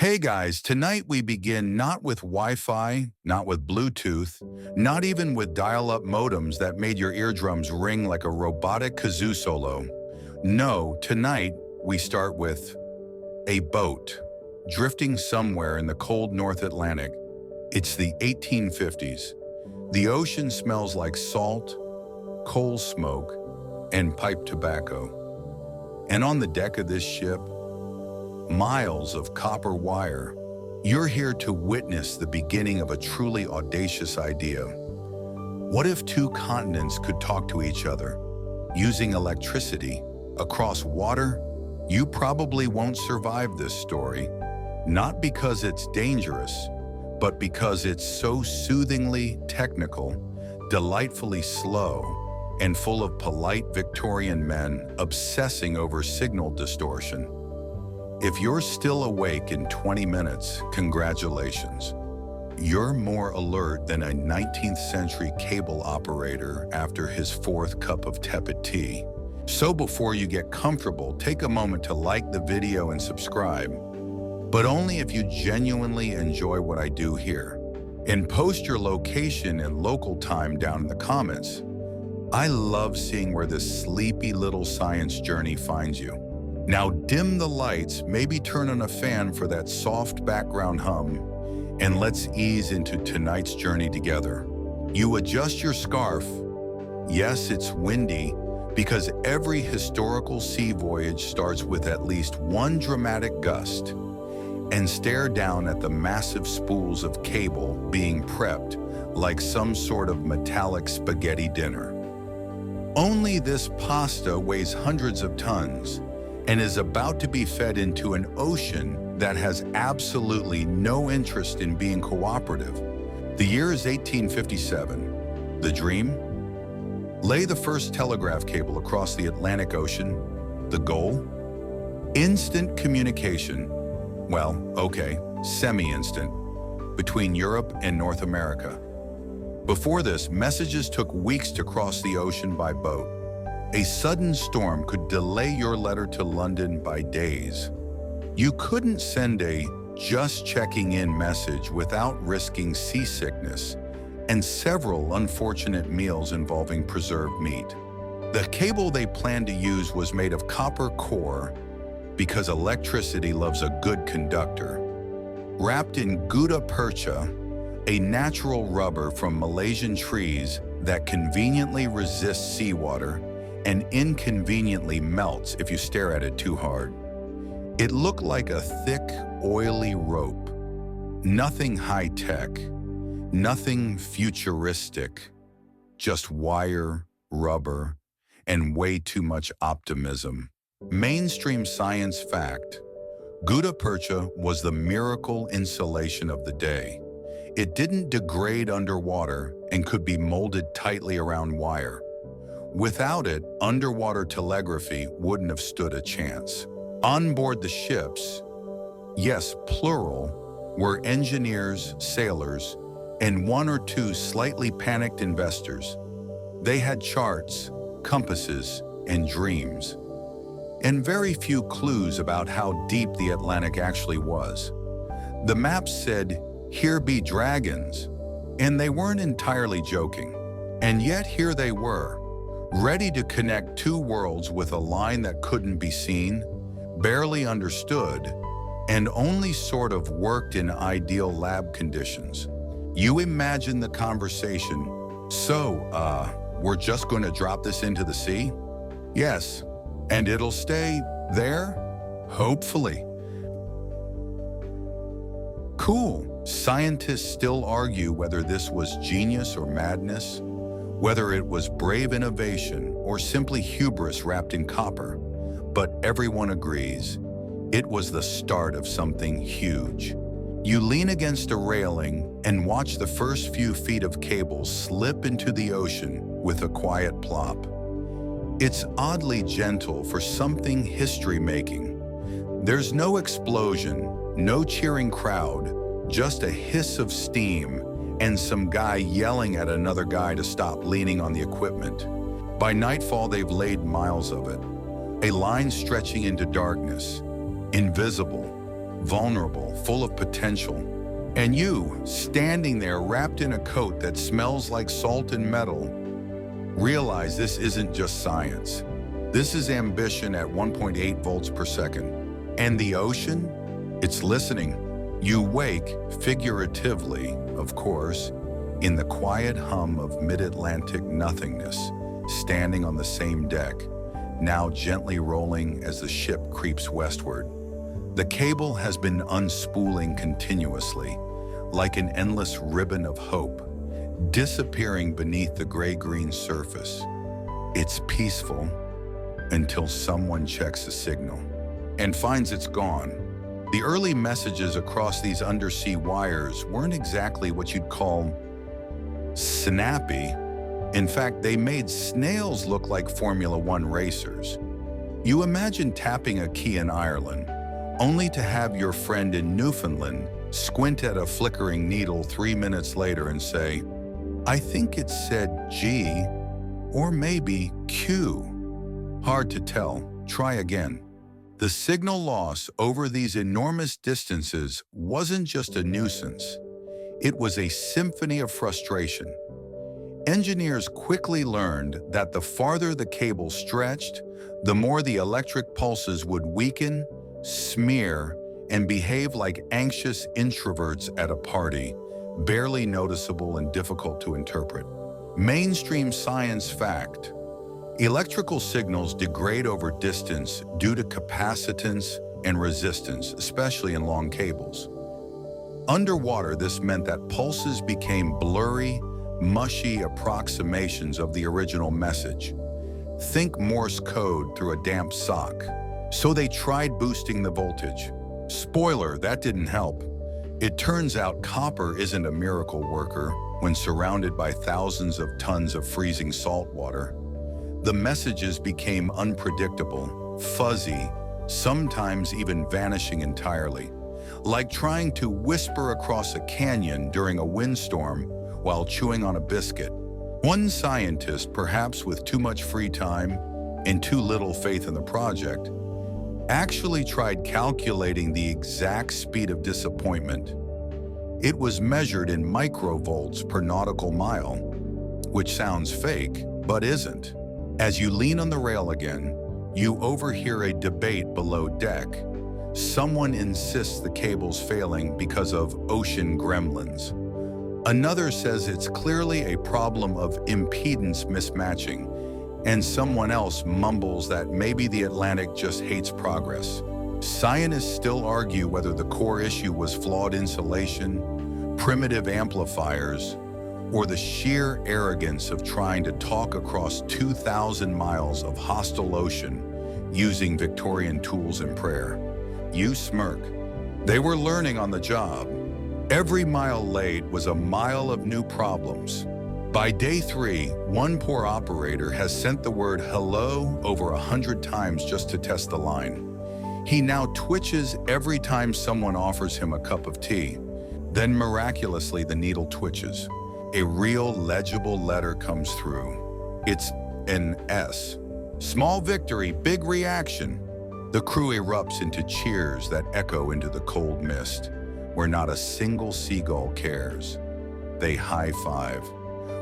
Hey guys, tonight we begin not with Wi-Fi, not with Bluetooth, not even with dial-up modems that made your eardrums ring like a robotic kazoo solo. No, tonight we start with a boat, drifting somewhere in the cold North Atlantic. It's the 1850s. The ocean smells like salt, coal smoke, and pipe tobacco. And on the deck of this ship, miles of copper wire. You're here to witness the beginning of a truly audacious idea. What if two continents could talk to each other using electricity across water? You probably won't survive this story, not because it's dangerous, but because it's so soothingly technical, delightfully slow, and full of polite Victorian men obsessing over signal distortion. If you're still awake in 20 minutes, congratulations. You're more alert than a 19th century cable operator after his fourth cup of tepid tea. So before you get comfortable, take a moment to like the video and subscribe, but only if you genuinely enjoy what I do here. And post your location and local time down in the comments. I love seeing where this sleepy little science journey finds you. Now dim the lights, maybe turn on a fan for that soft background hum, and let's ease into tonight's journey together. You adjust your scarf. Yes, it's windy, because every historical sea voyage starts with at least one dramatic gust, and stare down at the massive spools of cable being prepped like some sort of metallic spaghetti dinner. Only this pasta weighs hundreds of tons, and is about to be fed into an ocean that has absolutely no interest in being cooperative. The year is 1857. The dream? Lay the first telegraph cable across the Atlantic Ocean. The goal? Instant communication. Well, okay, semi-instant, between Europe and North America. Before this, messages took weeks to cross the ocean by boat. A sudden storm could delay your letter to London by days. You couldn't send a just checking in message without risking seasickness and several unfortunate meals involving preserved meat. The cable they planned to use was made of copper core because electricity loves a good conductor. Wrapped in gutta-percha, a natural rubber from Malaysian trees that conveniently resists seawater and inconveniently melts if you stare at it too hard. It looked like a thick, oily rope. Nothing high-tech, nothing futuristic, just wire, rubber, and way too much optimism. Mainstream science fact: gutta-percha was the miracle insulation of the day. It didn't degrade underwater and could be molded tightly around wire. Without it, underwater telegraphy wouldn't have stood a chance. On board the ships, yes, plural, were engineers, sailors, and one or two slightly panicked investors. They had charts, compasses, and dreams, and very few clues about how deep the Atlantic actually was. The maps said, "Here be dragons," and they weren't entirely joking. And yet here they were, ready to connect two worlds with a line that couldn't be seen, barely understood, and only sort of worked in ideal lab conditions. You imagine the conversation. So, we're just going to drop this into the sea? Yes, and it'll stay there? Hopefully. Cool. Scientists still argue whether this was genius or madness, whether it was brave innovation or simply hubris wrapped in copper. But everyone agrees, it was the start of something huge. You lean against a railing and watch the first few feet of cable slip into the ocean with a quiet plop. It's oddly gentle for something history-making. There's no explosion, no cheering crowd, just a hiss of steam and some guy yelling at another guy to stop leaning on the equipment. By nightfall, they've laid miles of it, a line stretching into darkness, invisible, vulnerable, full of potential. And you, standing there wrapped in a coat that smells like salt and metal, realize this isn't just science. This is ambition at 1.8 volts per second. And the ocean? It's listening. You wake, figuratively, of course, in the quiet hum of mid-Atlantic nothingness, standing on the same deck, now gently rolling as the ship creeps westward. The cable has been unspooling continuously, like an endless ribbon of hope, disappearing beneath the gray-green surface. It's peaceful until someone checks the signal and finds it's gone. The early messages across these undersea wires weren't exactly what you'd call snappy. In fact, they made snails look like Formula One racers. You imagine tapping a key in Ireland, only to have your friend in Newfoundland squint at a flickering needle 3 minutes later and say, "I think it said G, or maybe Q." Hard to tell. Try again. The signal loss over these enormous distances wasn't just a nuisance. It was a symphony of frustration. Engineers quickly learned that the farther the cable stretched, the more the electric pulses would weaken, smear, and behave like anxious introverts at a party, barely noticeable and difficult to interpret. Mainstream science fact: electrical signals degrade over distance due to capacitance and resistance, especially in long cables. Underwater, this meant that pulses became blurry, mushy approximations of the original message. Think Morse code through a damp sock. So they tried boosting the voltage. Spoiler, that didn't help. It turns out copper isn't a miracle worker when surrounded by thousands of tons of freezing salt water. The messages became unpredictable, fuzzy, sometimes even vanishing entirely, like trying to whisper across a canyon during a windstorm while chewing on a biscuit. One scientist, perhaps with too much free time and too little faith in the project, actually tried calculating the exact speed of disappointment. It was measured in microvolts per nautical mile, which sounds fake, but isn't. As you lean on the rail again, you overhear a debate below deck. Someone insists the cable's failing because of ocean gremlins. Another says it's clearly a problem of impedance mismatching, and someone else mumbles that maybe the Atlantic just hates progress. Scientists still argue whether the core issue was flawed insulation, primitive amplifiers, or the sheer arrogance of trying to talk across 2,000 miles of hostile ocean using Victorian tools and prayer. You smirk. They were learning on the job. Every mile laid was a mile of new problems. By day 3, one poor operator has sent the word hello over 100 times just to test the line. He now twitches every time someone offers him a cup of tea. Then miraculously the needle twitches. A real legible letter comes through. It's an S. Small victory, big reaction. The crew erupts into cheers that echo into the cold mist, where not a single seagull cares. They high-five,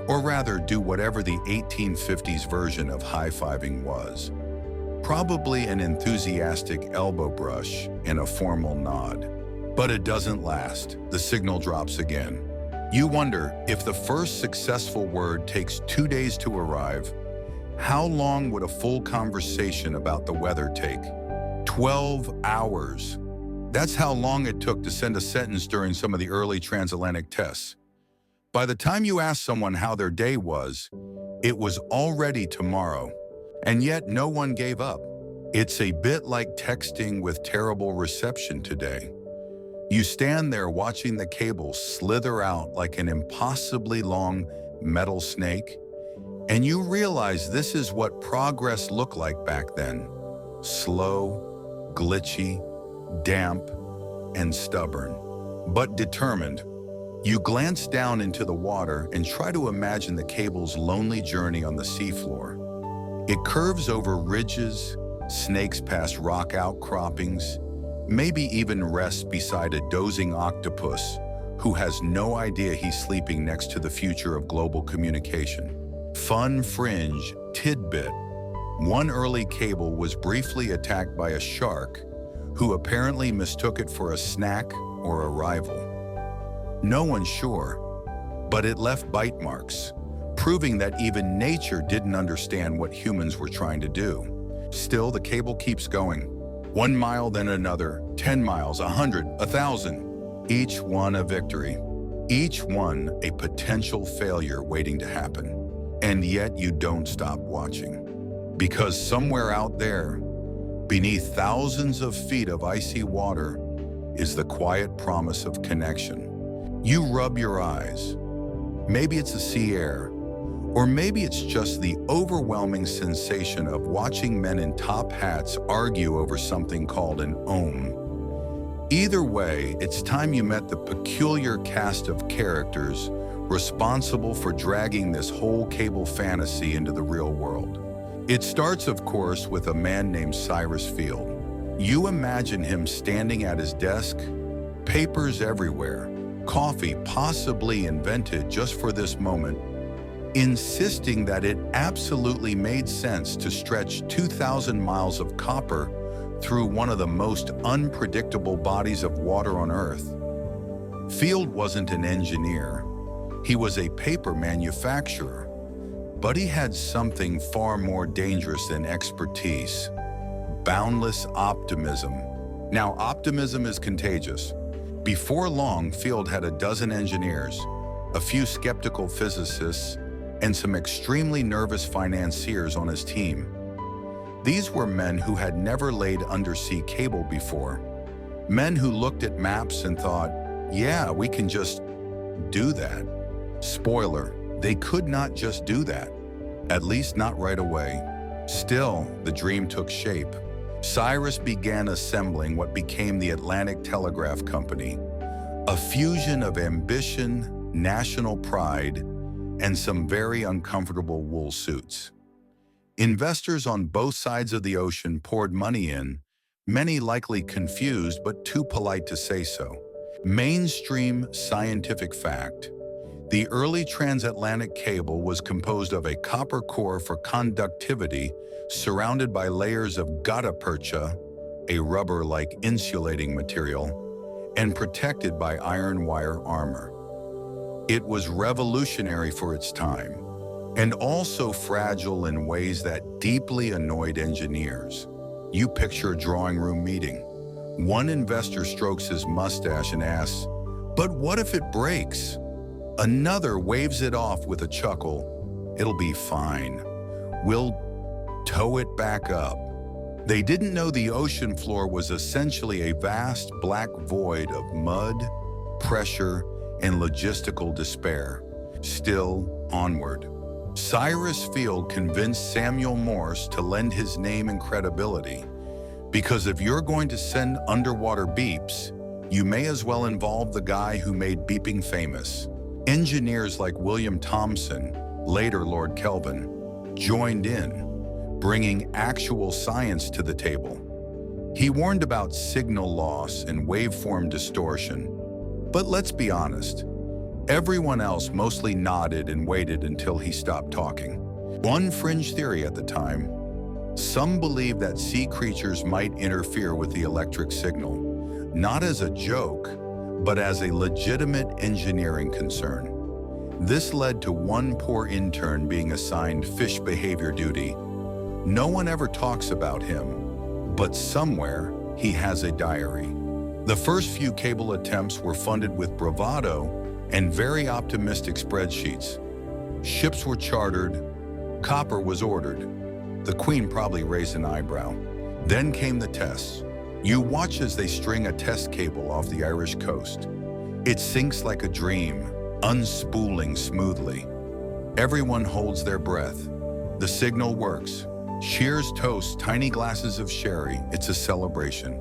or rather do whatever the 1850s version of high-fiving was. Probably an enthusiastic elbow brush and a formal nod. But it doesn't last. The signal drops again. You wonder, if the first successful word takes 2 days to arrive, how long would a full conversation about the weather take? 12 hours. That's how long it took to send a sentence during some of the early transatlantic tests. By the time you asked someone how their day was, it was already tomorrow. And yet no one gave up. It's a bit like texting with terrible reception today. You stand there watching the cable slither out like an impossibly long metal snake, and you realize this is what progress looked like back then. Slow, glitchy, damp, and stubborn, but determined. You glance down into the water and try to imagine the cable's lonely journey on the seafloor. It curves over ridges, snakes past rock outcroppings, Maybe even rests beside a dozing octopus who has no idea he's sleeping next to the future of global communication. Fun fringe tidbit. One early cable was briefly attacked by a shark who apparently mistook it for a snack or a rival. No one's sure, but it left bite marks, proving that even nature didn't understand what humans were trying to do. Still, the cable keeps going. 1 mile, then another, 10 miles, 100, 1,000. Each one a victory. Each one a potential failure waiting to happen. And yet you don't stop watching. Because somewhere out there, beneath thousands of feet of icy water, is the quiet promise of connection. You rub your eyes. Maybe it's the sea air, or maybe it's just the overwhelming sensation of watching men in top hats argue over something called an ohm. Either way, it's time you met the peculiar cast of characters responsible for dragging this whole cable fantasy into the real world. It starts, of course, with a man named Cyrus Field. You imagine him standing at his desk, papers everywhere, coffee possibly invented just for this moment, insisting that it absolutely made sense to stretch 2,000 miles of copper through one of the most unpredictable bodies of water on Earth. Field wasn't an engineer. He was a paper manufacturer. But he had something far more dangerous than expertise: boundless optimism. Now, optimism is contagious. Before long, Field had a dozen engineers, a few skeptical physicists, and some extremely nervous financiers on his team. These were men who had never laid undersea cable before. Men who looked at maps and thought, yeah, we can just do that. Spoiler, they could not just do that, at least not right away. Still, the dream took shape. Cyrus began assembling what became the Atlantic Telegraph Company, a fusion of ambition, national pride, and some very uncomfortable wool suits. Investors on both sides of the ocean poured money in, many likely confused but too polite to say so. Mainstream scientific fact: the early transatlantic cable was composed of a copper core for conductivity surrounded by layers of gutta-percha, a rubber-like insulating material, and protected by iron wire armor. It was revolutionary for its time, and also fragile in ways that deeply annoyed engineers. You picture a drawing room meeting. One investor strokes his mustache and asks, "But what if it breaks?" Another waves it off with a chuckle. "It'll be fine. We'll tow it back up." They didn't know the ocean floor was essentially a vast black void of mud, pressure, and logistical despair. Still, onward. Cyrus Field convinced Samuel Morse to lend his name and credibility, because if you're going to send underwater beeps, you may as well involve the guy who made beeping famous. Engineers like William Thomson, later Lord Kelvin, joined in, bringing actual science to the table. He warned about signal loss and waveform distortion. But let's be honest, everyone else mostly nodded and waited until he stopped talking. One fringe theory at the time: some believed that sea creatures might interfere with the electric signal, not as a joke, but as a legitimate engineering concern. This led to one poor intern being assigned fish behavior duty. No one ever talks about him, but somewhere he has a diary. The first few cable attempts were funded with bravado and very optimistic spreadsheets. Ships were chartered, copper was ordered. The Queen probably raised an eyebrow. Then came the tests. You watch as they string a test cable off the Irish coast. It sinks like a dream, unspooling smoothly. Everyone holds their breath. The signal works. Shears toast tiny glasses of sherry. It's a celebration.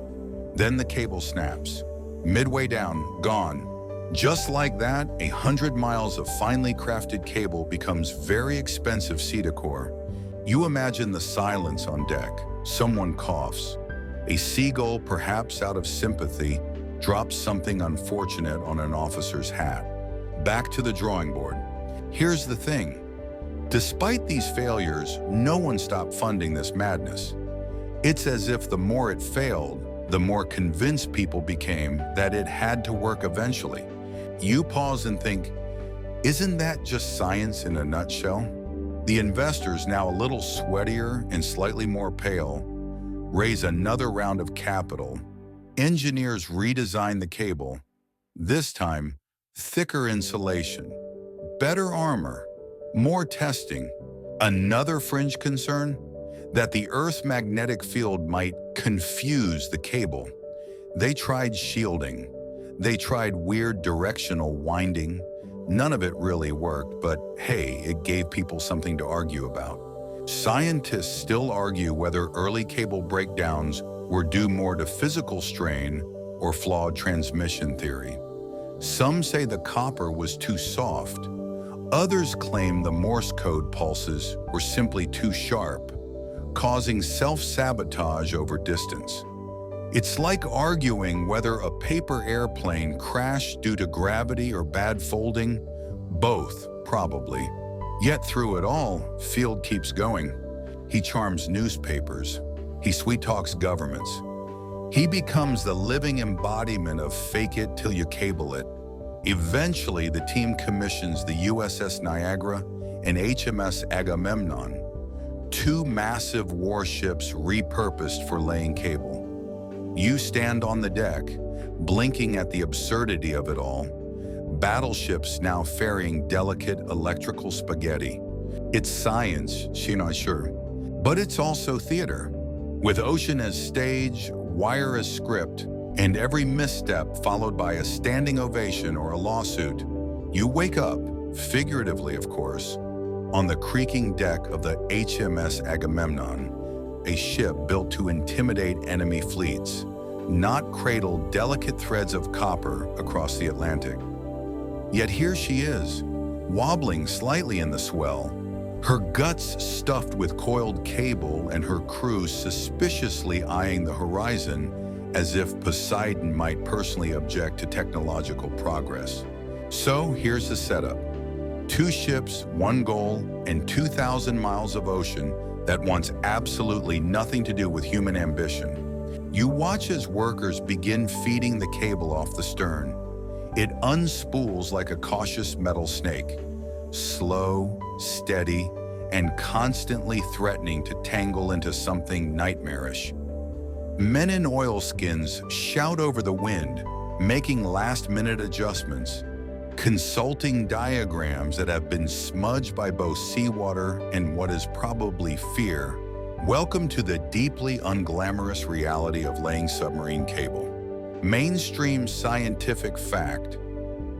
Then the cable snaps. Midway down, gone. Just like that, 100 miles of finely crafted cable becomes very expensive sea decor. You imagine the silence on deck. Someone coughs. A seagull, perhaps out of sympathy, drops something unfortunate on an officer's hat. Back to the drawing board. Here's the thing. Despite these failures, no one stopped funding this madness. It's as if the more it failed, the more convinced people became that it had to work eventually. You pause and think, isn't that just science in a nutshell? The investors, now a little sweatier and slightly more pale, raise another round of capital. Engineers redesign the cable, this time thicker insulation, better armor, more testing. Another fringe concern? That the Earth's magnetic field might confuse the cable. They tried shielding. They tried weird directional winding. None of it really worked, but hey, it gave people something to argue about. Scientists still argue whether early cable breakdowns were due more to physical strain or flawed transmission theory. Some say the copper was too soft. Others claim the Morse code pulses were simply too sharp, causing self-sabotage over distance. It's like arguing whether a paper airplane crashed due to gravity or bad folding. Both, probably. Yet through it all, Field keeps going. He charms newspapers. He sweet-talks governments. He becomes the living embodiment of fake it till you cable it. Eventually, the team commissions the USS Niagara and HMS Agamemnon, two massive warships repurposed for laying cable. You stand on the deck, blinking at the absurdity of it all. Battleships now ferrying delicate electrical spaghetti. It's science, sure, but it's also theater. With ocean as stage, wire as script, and every misstep followed by a standing ovation or a lawsuit, you wake up, figuratively of course, on the creaking deck of the HMS Agamemnon, a ship built to intimidate enemy fleets, not cradle delicate threads of copper across the Atlantic. Yet here she is, wobbling slightly in the swell, her guts stuffed with coiled cable and her crew suspiciously eyeing the horizon as if Poseidon might personally object to technological progress. So here's the setup. Two ships, one goal, and 2,000 miles of ocean that wants absolutely nothing to do with human ambition. You watch as workers begin feeding the cable off the stern. It unspools like a cautious metal snake, slow, steady, and constantly threatening to tangle into something nightmarish. Men in oilskins shout over the wind, making last-minute adjustments, consulting diagrams that have been smudged by both seawater and what is probably fear. Welcome to the deeply unglamorous reality of laying submarine cable. Mainstream scientific fact.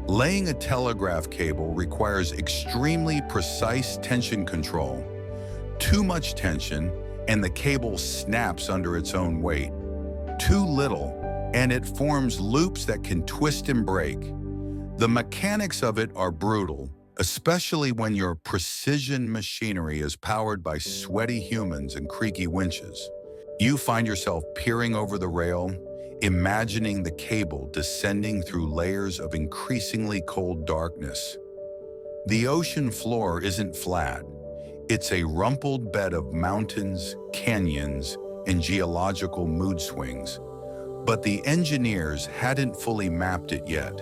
Laying a telegraph cable requires extremely precise tension control. Too much tension, and the cable snaps under its own weight. Too little, and it forms loops that can twist and break. The mechanics of it are brutal, especially when your precision machinery is powered by sweaty humans and creaky winches. You find yourself peering over the rail, imagining the cable descending through layers of increasingly cold darkness. The ocean floor isn't flat. It's a rumpled bed of mountains, canyons, and geological mood swings. But the engineers hadn't fully mapped it yet.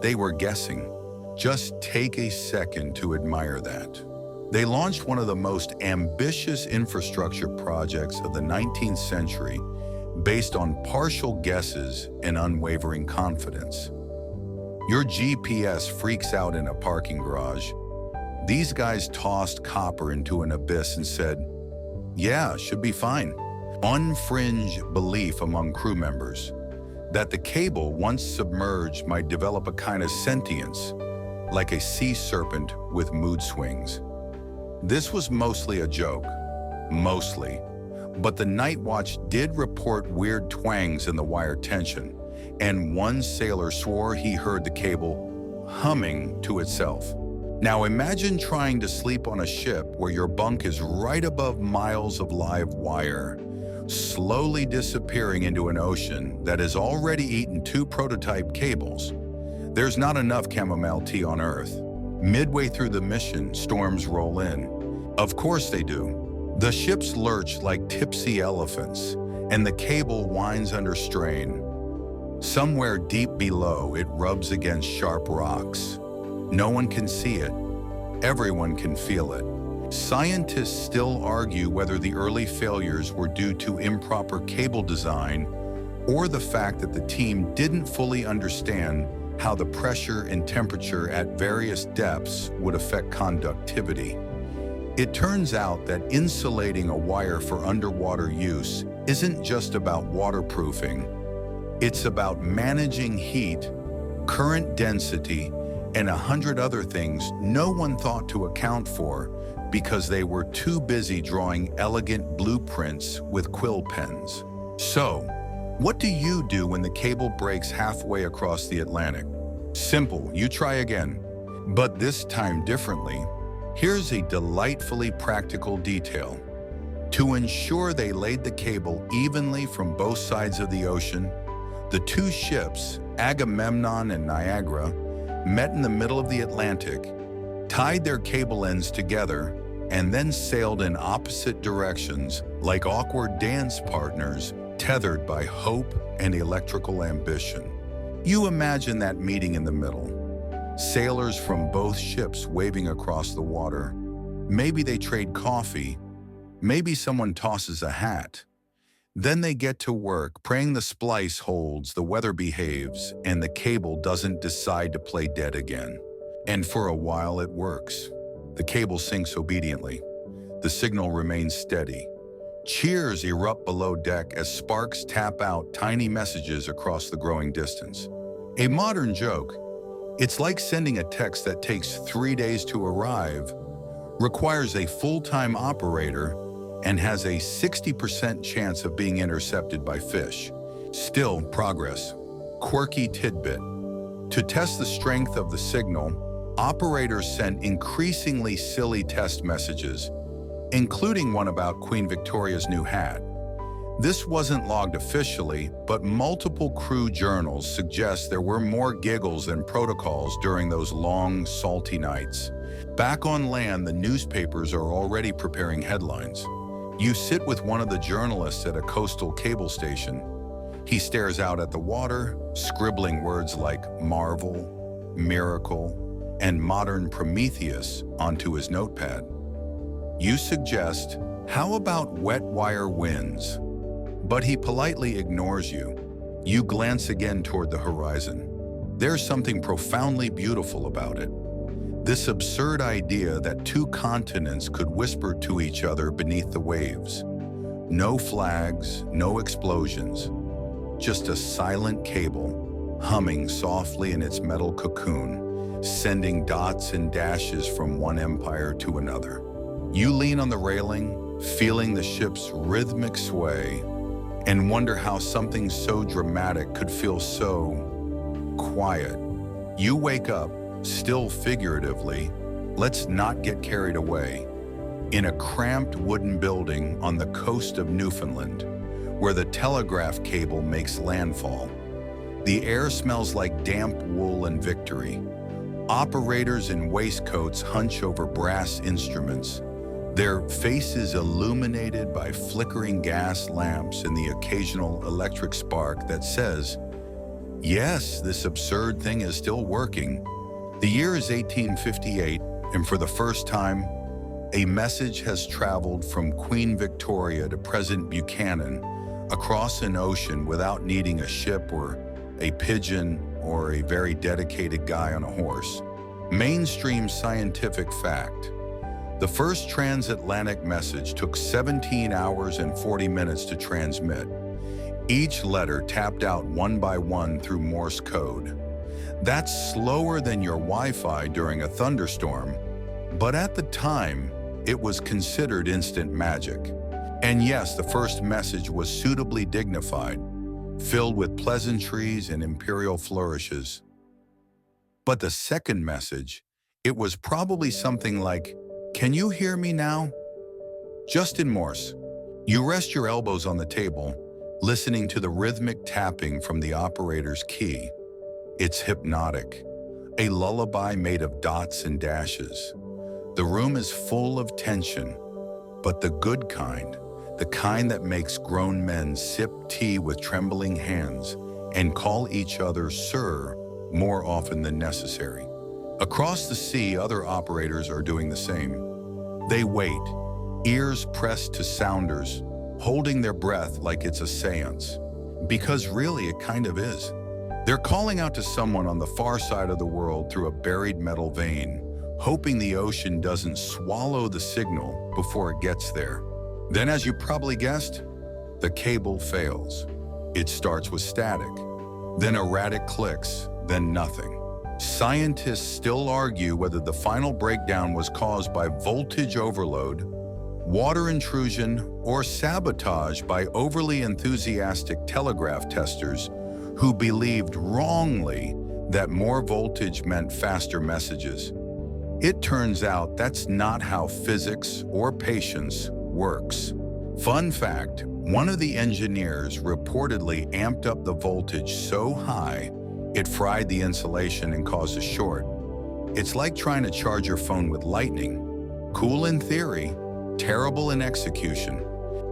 They were guessing. Just take a second to admire that. They launched one of the most ambitious infrastructure projects of the 19th century based on partial guesses and unwavering confidence. Your GPS freaks out in a parking garage. These guys tossed copper into an abyss and said, yeah, should be fine. Unfringe belief among crew members that the cable, once submerged, might develop a kind of sentience, like a sea serpent with mood swings. This was mostly a joke, mostly. But the night watch did report weird twangs in the wire tension, and one sailor swore he heard the cable humming to itself. Now imagine trying to sleep on a ship where your bunk is right above miles of live wire, slowly disappearing into an ocean that has already eaten two prototype cables. There's not enough chamomile tea on Earth. Midway through the mission, storms roll in. Of course they do. The ships lurch like tipsy elephants, and the cable winds under strain. Somewhere deep below, it rubs against sharp rocks. No one can see it. Everyone can feel it. Scientists still argue whether the early failures were due to improper cable design or the fact that the team didn't fully understand how the pressure and temperature at various depths would affect conductivity. It turns out that insulating a wire for underwater use isn't just about waterproofing. It's about managing heat, current density, and 100 other things no one thought to account for because they were too busy drawing elegant blueprints with quill pens. So, what do you do when the cable breaks halfway across the Atlantic? Simple, you try again. But this time differently. Here's a delightfully practical detail. To ensure they laid the cable evenly from both sides of the ocean, the two ships, Agamemnon and Niagara, met in the middle of the Atlantic, tied their cable ends together, and then sailed in opposite directions like awkward dance partners tethered by hope and electrical ambition. You imagine that meeting in the middle. Sailors from both ships waving across the water. Maybe they trade coffee. Maybe someone tosses a hat. Then they get to work, praying the splice holds, the weather behaves, and the cable doesn't decide to play dead again. And for a while it works. The cable sinks obediently. The signal remains steady. Cheers erupt below deck as sparks tap out tiny messages across the growing distance. A modern joke, it's like sending a text that takes 3 days to arrive, requires a full-time operator, and has a 60% chance of being intercepted by fish. Still, progress. Quirky tidbit. To test the strength of the signal, operators sent increasingly silly test messages, including one about Queen Victoria's new hat. This wasn't logged officially, but multiple crew journals suggest there were more giggles than protocols during those long, salty nights. Back on land, the newspapers are already preparing headlines. You sit with one of the journalists at a coastal cable station. He stares out at the water, scribbling words like marvel, miracle, and modern Prometheus onto his notepad. You suggest, how about wet wire winds? But he politely ignores you. You glance again toward the horizon. There's something profoundly beautiful about it. This absurd idea that two continents could whisper to each other beneath the waves. No flags, no explosions, just a silent cable humming softly in its metal cocoon, sending dots and dashes from one empire to another. You lean on the railing, feeling the ship's rhythmic sway, and wonder how something so dramatic could feel so quiet. You wake up, still figuratively, let's not get carried away, in a cramped wooden building on the coast of Newfoundland, where the telegraph cable makes landfall. The air smells like damp wool and victory. Operators in waistcoats hunch over brass instruments, their faces illuminated by flickering gas lamps and the occasional electric spark that says, yes, this absurd thing is still working. The year is 1858, and for the first time, a message has traveled from Queen Victoria to President Buchanan across an ocean without needing a ship or a pigeon or a very dedicated guy on a horse. Mainstream scientific fact. The first transatlantic message took 17 hours and 40 minutes to transmit. Each letter tapped out one by one through Morse code. That's slower than your Wi-Fi during a thunderstorm, but at the time, it was considered instant magic. And yes, the first message was suitably dignified, filled with pleasantries and imperial flourishes. But the second message, it was probably something like, "Can you hear me now?" Just in Morse. You rest your elbows on the table, listening to the rhythmic tapping from the operator's key. It's hypnotic, a lullaby made of dots and dashes. The room is full of tension, but the good kind, the kind that makes grown men sip tea with trembling hands and call each other sir more often than necessary. Across the sea, other operators are doing the same. They wait, ears pressed to sounders, holding their breath like it's a seance. Because really, it kind of is. They're calling out to someone on the far side of the world through a buried metal vein, hoping the ocean doesn't swallow the signal before it gets there. Then, as you probably guessed, the cable fails. It starts with static, then erratic clicks, then nothing. Scientists still argue whether the final breakdown was caused by voltage overload, water intrusion, or sabotage by overly enthusiastic telegraph testers who believed wrongly that more voltage meant faster messages. It turns out that's not how physics or patience works. Fun fact, one of the engineers reportedly amped up the voltage so high it fried the insulation and caused a short. It's like trying to charge your phone with lightning. Cool in theory, terrible in execution.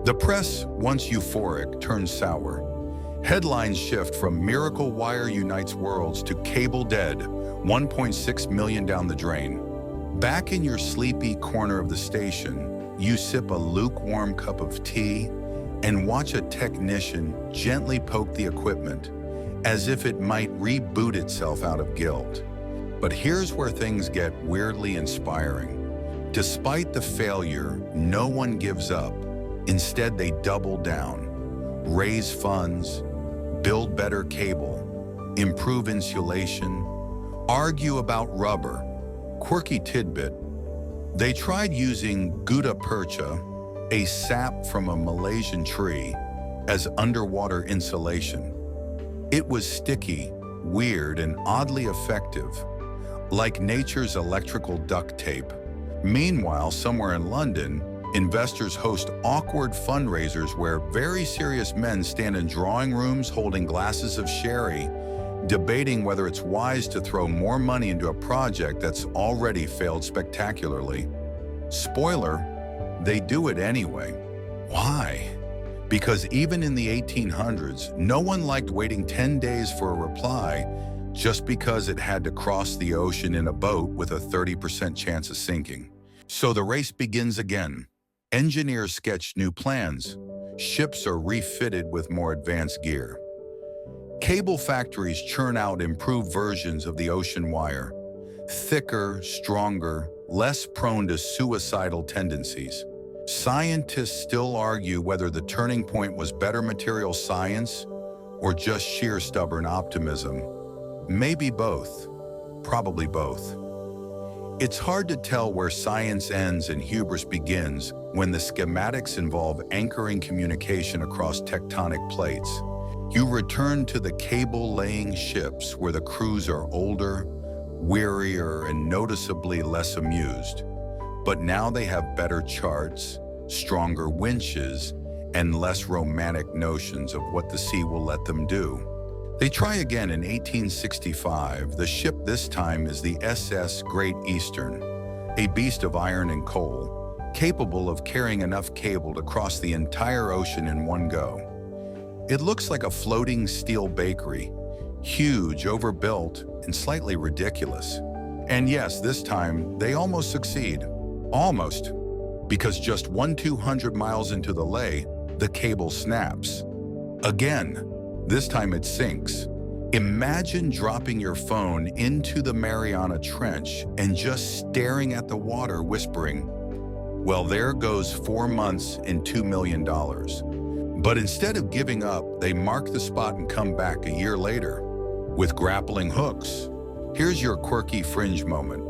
The press, once euphoric, turns sour. Headlines shift from "Miracle Wire Unites Worlds" to "Cable Dead, 1.6 million down the drain." Back in your sleepy corner of the station, you sip a lukewarm cup of tea and watch a technician gently poke the equipment, as if it might reboot itself out of guilt. But here's where things get weirdly inspiring. Despite the failure, no one gives up. Instead, they double down, raise funds, build better cable, improve insulation, argue about rubber. Quirky tidbit, they tried using gutta-percha, a sap from a Malaysian tree, as underwater insulation. It was sticky, weird, and oddly effective, like nature's electrical duct tape. Meanwhile, somewhere in London, investors host awkward fundraisers where very serious men stand in drawing rooms holding glasses of sherry, debating whether it's wise to throw more money into a project that's already failed spectacularly. Spoiler, they do it anyway. Why? Because even in the 1800s, no one liked waiting 10 days for a reply just because it had to cross the ocean in a boat with a 30% chance of sinking. So the race begins again. Engineers sketch new plans. Ships are refitted with more advanced gear. Cable factories churn out improved versions of the ocean wire. Thicker, stronger, less prone to suicidal tendencies. Scientists still argue whether the turning point was better material science or just sheer stubborn optimism. Maybe both. Probably both. It's hard to tell where science ends and hubris begins when the schematics involve anchoring communication across tectonic plates. You return to the cable-laying ships where the crews are older, wearier, and noticeably less amused. But now they have better charts, stronger winches, and less romantic notions of what the sea will let them do. They try again in 1865. The ship this time is the SS Great Eastern, a beast of iron and coal, capable of carrying enough cable to cross the entire ocean in one go. It looks like a floating steel bakery, huge, overbuilt, and slightly ridiculous. And yes, this time, they almost succeed. Almost. Because just 200 miles into the lay, the cable snaps. Again, this time it sinks. Imagine dropping your phone into the Mariana Trench and just staring at the water, whispering, "Well, there goes 4 months and $2 million. But instead of giving up, they mark the spot and come back a year later with grappling hooks. Here's your quirky fringe moment.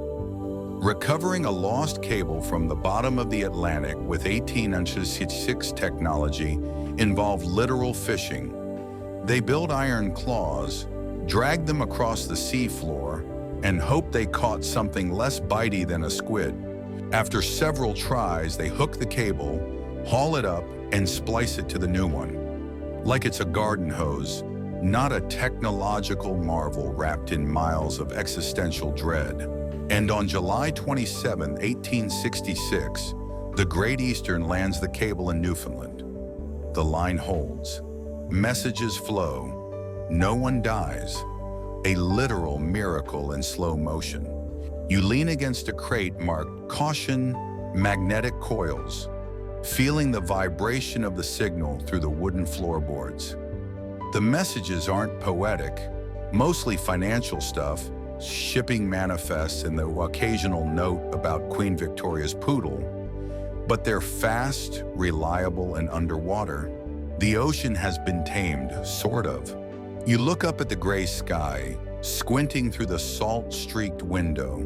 Recovering a lost cable from the bottom of the Atlantic with 1866 technology involved literal fishing. They built iron claws, dragged them across the seafloor, and hoped they caught something less bitey than a squid. After several tries, they hook the cable, haul it up, and splice it to the new one. Like it's a garden hose, not a technological marvel wrapped in miles of existential dread. And on July 27, 1866, the Great Eastern lands the cable in Newfoundland. The line holds. Messages flow. No one dies. A literal miracle in slow motion. You lean against a crate marked "Caution, Magnetic Coils," feeling the vibration of the signal through the wooden floorboards. The messages aren't poetic, mostly financial stuff, shipping manifests and the occasional note about Queen Victoria's poodle, but they're fast, reliable, and underwater. The ocean has been tamed, sort of. You look up at the gray sky, squinting through the salt-streaked window,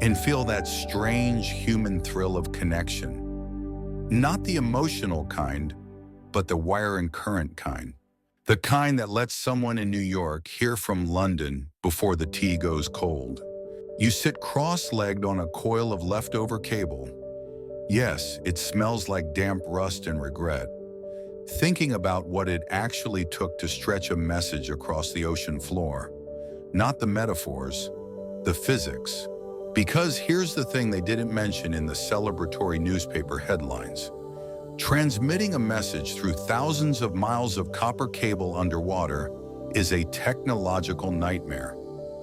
and feel that strange human thrill of connection. Not the emotional kind, but the wire and current kind. The kind that lets someone in New York hear from London before the tea goes cold. You sit cross-legged on a coil of leftover cable. Yes, it smells like damp rust and regret. Thinking about what it actually took to stretch a message across the ocean floor. Not the metaphors, the physics. Because here's the thing they didn't mention in the celebratory newspaper headlines. Transmitting a message through thousands of miles of copper cable underwater is a technological nightmare.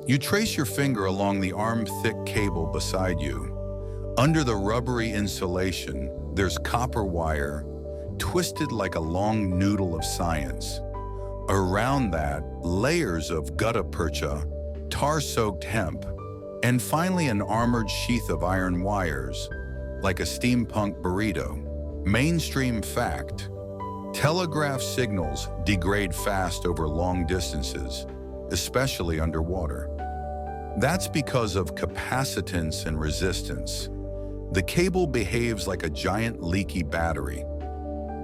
You trace your finger along the arm-thick cable beside you. Under the rubbery insulation, there's copper wire, twisted like a long noodle of science. Around that, layers of gutta-percha, tar-soaked hemp, and finally an armored sheath of iron wires, like a steampunk burrito. Mainstream fact: telegraph signals degrade fast over long distances, especially underwater. That's because of capacitance and resistance. The cable behaves like a giant leaky battery.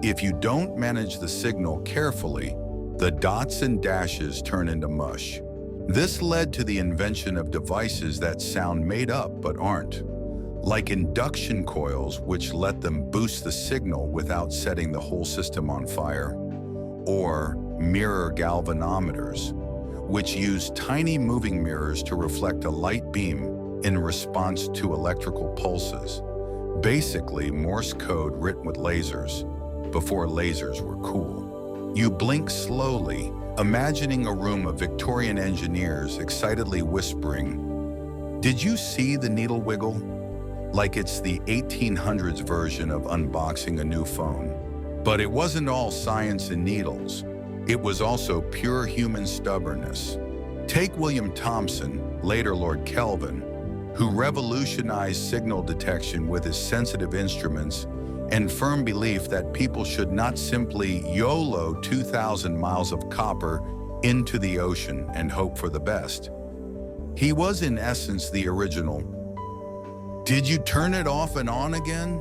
If you don't manage the signal carefully, the dots and dashes turn into mush. This led to the invention of devices that sound made up but aren't, like induction coils, which let them boost the signal without setting the whole system on fire, or mirror galvanometers, which use tiny moving mirrors to reflect a light beam in response to electrical pulses. Basically, Morse code written with lasers, before lasers were cool. You blink slowly, imagining a room of Victorian engineers excitedly whispering, "Did you see the needle wiggle?" Like it's the 1800s version of unboxing a new phone. But it wasn't all science and needles. It was also pure human stubbornness. Take William Thomson, later Lord Kelvin, who revolutionized signal detection with his sensitive instruments and firm belief that people should not simply YOLO 2,000 miles of copper into the ocean and hope for the best. He was in essence the original "Did you turn it off and on again?"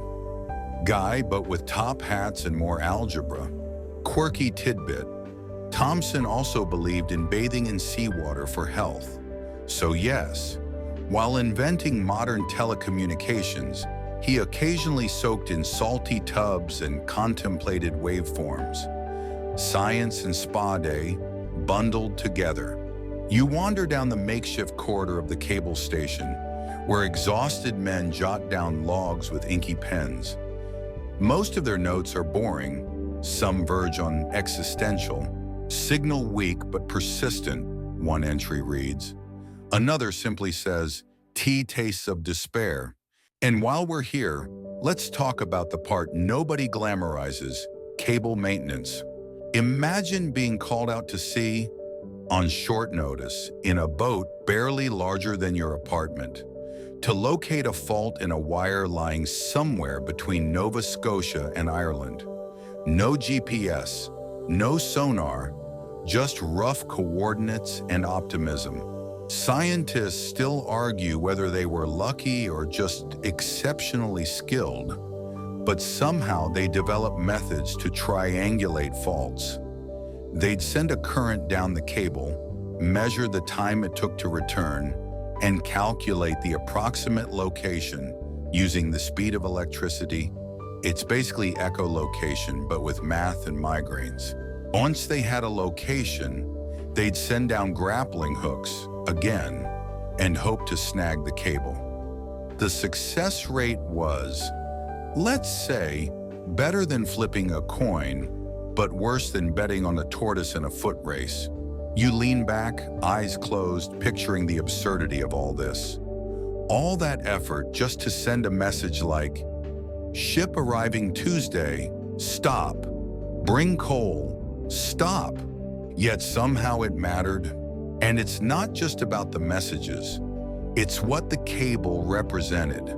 guy, but with top hats and more algebra. Quirky tidbit: Thomson also believed in bathing in seawater for health. So yes, while inventing modern telecommunications, he occasionally soaked in salty tubs and contemplated waveforms. Science and spa day bundled together. You wander down the makeshift corridor of the cable station, where exhausted men jot down logs with inky pens. Most of their notes are boring, some verge on existential. "Signal weak but persistent," one entry reads. Another simply says, "Tea tastes of despair." And while we're here, let's talk about the part nobody glamorizes: cable maintenance. Imagine being called out to sea on short notice in a boat barely larger than your apartment to locate a fault in a wire lying somewhere between Nova Scotia and Ireland. No GPS, no sonar, just rough coordinates and optimism. Scientists still argue whether they were lucky or just exceptionally skilled, but somehow they developed methods to triangulate faults. They'd send a current down the cable, measure the time it took to return, and calculate the approximate location using the speed of electricity It's basically echolocation, but with math and migraines. Once they had a location, they'd send down grappling hooks, again, and hope to snag the cable. The success rate was, let's say, better than flipping a coin, but worse than betting on a tortoise in a foot race. You lean back, eyes closed, picturing the absurdity of all this. All that effort just to send a message like, "Ship arriving Tuesday, stop. Bring coal, stop." Yet somehow it mattered. And it's not just about the messages. It's what the cable represented.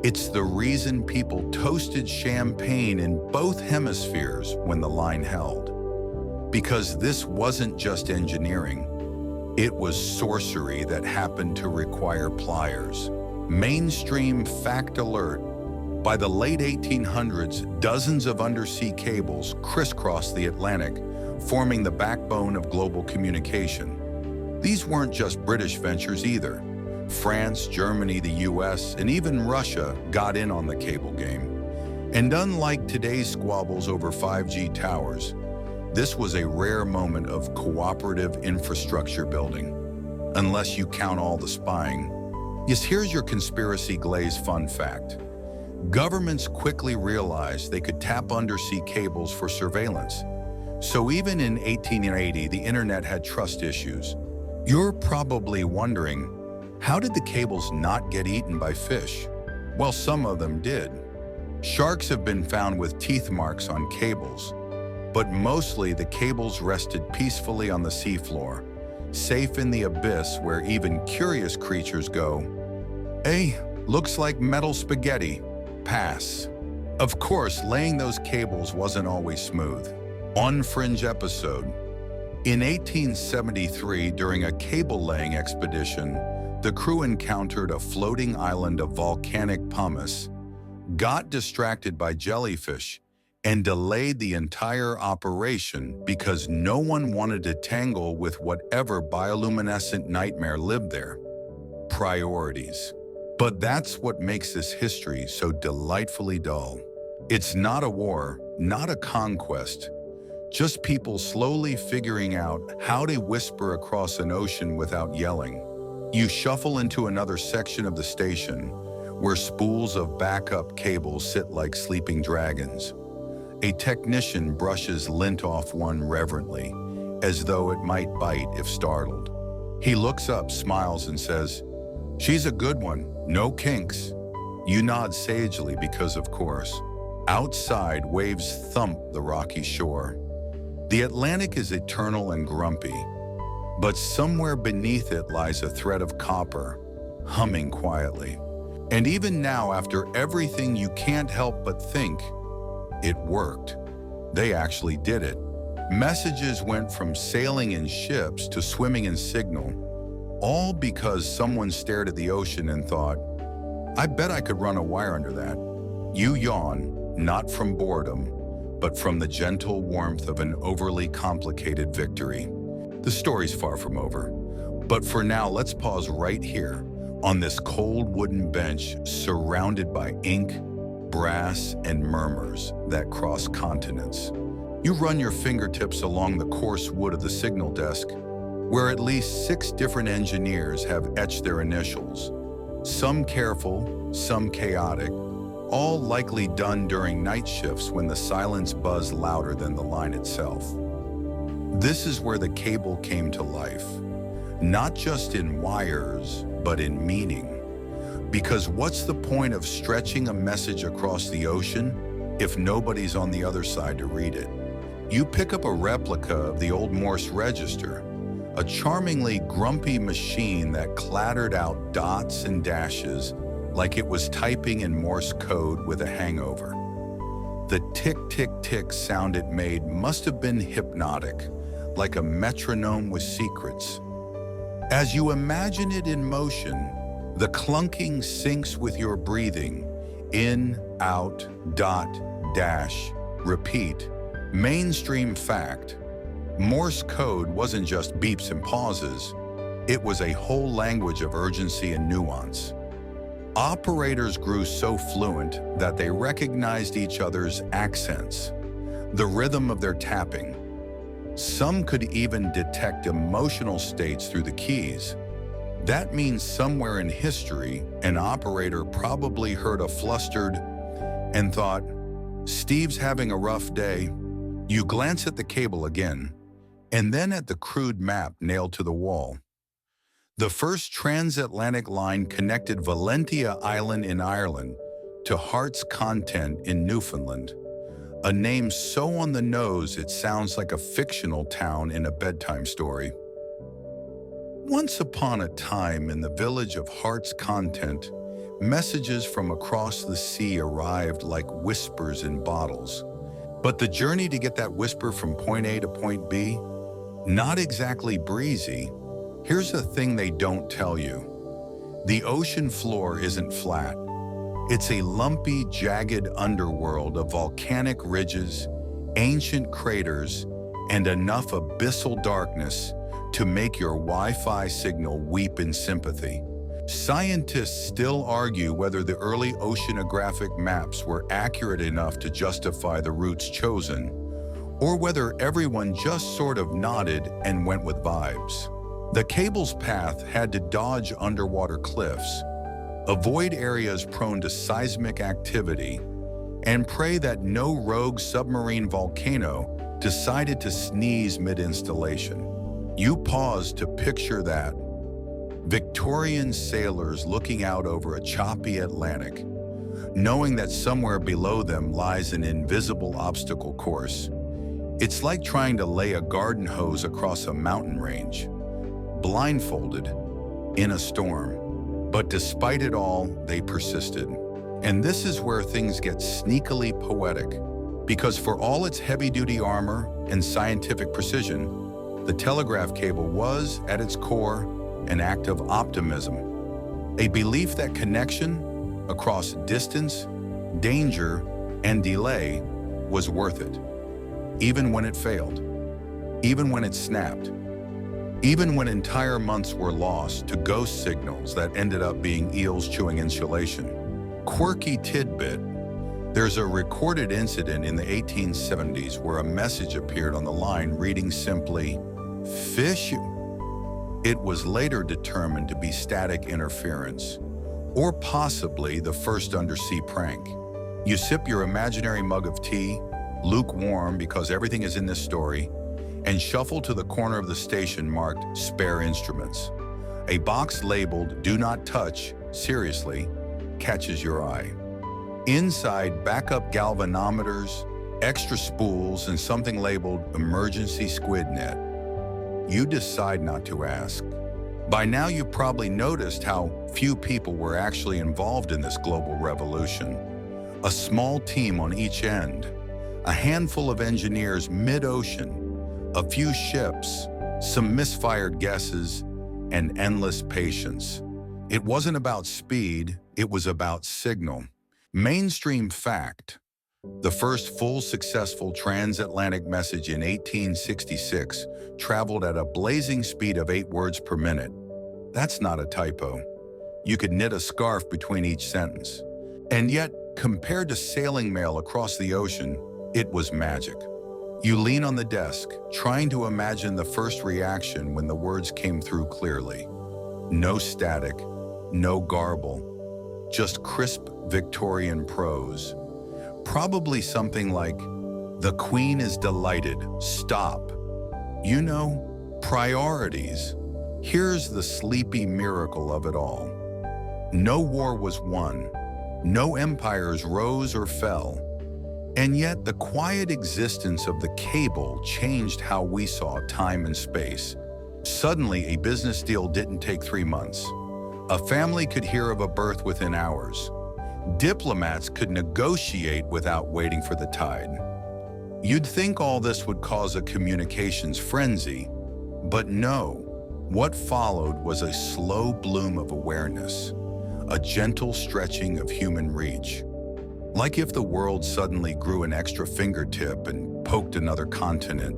It's the reason people toasted champagne in both hemispheres when the line held. Because this wasn't just engineering. It was sorcery that happened to require pliers. Mainstream fact alert. By the late 1800s, dozens of undersea cables crisscrossed the Atlantic, forming the backbone of global communication. These weren't just British ventures either. France, Germany, the US, and even Russia got in on the cable game. And unlike today's squabbles over 5G towers, this was a rare moment of cooperative infrastructure building. Unless you count all the spying. Yes, here's your conspiracy-glazed fun fact. Governments quickly realized they could tap undersea cables for surveillance. So even in 1880, the internet had trust issues. You're probably wondering, how did the cables not get eaten by fish? Well, some of them did. Sharks have been found with teeth marks on cables, but mostly the cables rested peacefully on the seafloor, safe in the abyss where even curious creatures go, "Hey, looks like metal spaghetti. Pass." Of course, laying those cables wasn't always smooth. On Fringe episode, in 1873, during a cable-laying expedition, the crew encountered a floating island of volcanic pumice, got distracted by jellyfish, and delayed the entire operation because no one wanted to tangle with whatever bioluminescent nightmare lived there. Priorities. But that's what makes this history so delightfully dull. It's not a war, not a conquest, just people slowly figuring out how to whisper across an ocean without yelling. You shuffle into another section of the station where spools of backup cables sit like sleeping dragons. A technician brushes lint off one reverently, as though it might bite if startled. He looks up, smiles, and says, "She's a good one, no kinks." You nod sagely because, of course. Outside, waves thump the rocky shore. The Atlantic is eternal and grumpy, but somewhere beneath it lies a thread of copper, humming quietly. And even now, after everything, you can't help but think, it worked. They actually did it. Messages went from sailing in ships to swimming in signal, all because someone stared at the ocean and thought, "I bet I could run a wire under that." You yawn, not from boredom, but from the gentle warmth of an overly complicated victory. The story's far from over. But for now, let's pause right here on this cold wooden bench surrounded by ink, brass, and murmurs that cross continents. You run your fingertips along the coarse wood of the signal desk, where at least 6 different engineers have etched their initials. Some careful, some chaotic, all likely done during night shifts when the silence buzzed louder than the line itself. This is where the cable came to life, not just in wires, but in meaning. Because what's the point of stretching a message across the ocean if nobody's on the other side to read it? You pick up a replica of the old Morse register, a charmingly grumpy machine that clattered out dots and dashes like it was typing in Morse code with a hangover. The tick-tick-tick sound it made must have been hypnotic, like a metronome with secrets. As you imagine it in motion, the clunking syncs with your breathing. In, out, dot, dash, repeat. Mainstream fact. Morse code wasn't just beeps and pauses. It was a whole language of urgency and nuance. Operators grew so fluent that they recognized each other's accents, the rhythm of their tapping. Some could even detect emotional states through the keys. That means somewhere in history, an operator probably heard a flustered and thought, "Steve's having a rough day." You glance at the cable again, and then at the crude map nailed to the wall. The first transatlantic line connected Valentia Island in Ireland to Heart's Content in Newfoundland, a name so on the nose it sounds like a fictional town in a bedtime story. Once upon a time in the village of Heart's Content, messages from across the sea arrived like whispers in bottles. But the journey to get that whisper from point A to point B, not exactly breezy. Here's the thing they don't tell you. The ocean floor isn't flat. It's a lumpy, jagged underworld of volcanic ridges, ancient craters, and enough abyssal darkness to make your Wi-Fi signal weep in sympathy. Scientists still argue whether the early oceanographic maps were accurate enough to justify the routes chosen, or whether everyone just sort of nodded and went with vibes. The cable's path had to dodge underwater cliffs, avoid areas prone to seismic activity, and pray that no rogue submarine volcano decided to sneeze mid-installation. You pause to picture that. Victorian sailors looking out over a choppy Atlantic, knowing that somewhere below them lies an invisible obstacle course. It's like trying to lay a garden hose across a mountain range, blindfolded, in a storm. But despite it all, they persisted. And this is where things get sneakily poetic, because for all its heavy-duty armor and scientific precision, the telegraph cable was, at its core, an act of optimism, a belief that connection across distance, danger, and delay was worth it, even when it failed, even when it snapped, even when entire months were lost to ghost signals that ended up being eels chewing insulation. Quirky tidbit: there's a recorded incident in the 1870s where a message appeared on the line reading simply, "Fish." It was later determined to be static interference, or possibly the first undersea prank. You sip your imaginary mug of tea, lukewarm because everything is in this story, and shuffle to the corner of the station marked "Spare Instruments." A box labeled "Do Not Touch, Seriously" catches your eye. Inside, backup galvanometers, extra spools, and something labeled "Emergency Squid Net." You decide not to ask. By now, you've probably noticed how few people were actually involved in this global revolution. A small team on each end, a handful of engineers mid-ocean, a few ships, some misfired guesses, and endless patience. It wasn't about speed, it was about signal. Mainstream fact: the first full successful transatlantic message in 1866 traveled at a blazing speed of 8 words per minute. That's not a typo. You could knit a scarf between each sentence. And yet, compared to sailing mail across the ocean, it was magic. You lean on the desk, trying to imagine the first reaction when the words came through clearly. No static, no garble, just crisp Victorian prose. Probably something like, "The Queen is delighted, stop." You know, priorities. Here's the sleepy miracle of it all. No war was won, no empires rose or fell, and yet the quiet existence of the cable changed how we saw time and space. Suddenly, a business deal didn't take 3 months. A family could hear of a birth within hours. Diplomats could negotiate without waiting for the tide. You'd think all this would cause a communications frenzy, but no. What followed was a slow bloom of awareness, a gentle stretching of human reach. Like if the world suddenly grew an extra fingertip and poked another continent,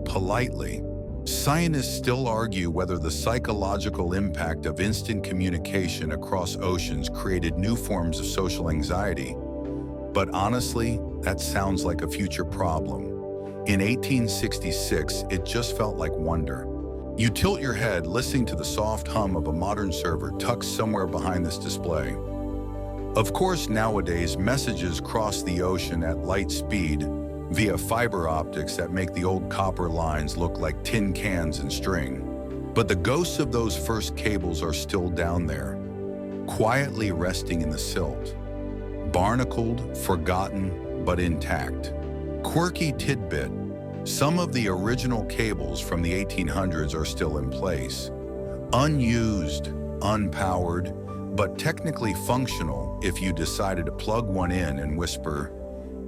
politely, Scientists still argue whether the psychological impact of instant communication across oceans created new forms of social anxiety. But honestly, that sounds like a future problem. In 1866, it just felt like wonder. You tilt your head listening to the soft hum of a modern server tucked somewhere behind this display. Of course, nowadays, messages cross the ocean at light speed via fiber optics that make the old copper lines look like tin cans and string. But the ghosts of those first cables are still down there, quietly resting in the silt. Barnacled, forgotten, but intact. Quirky tidbit: some of the original cables from the 1800s are still in place. Unused, unpowered, but technically functional if you decided to plug one in and whisper,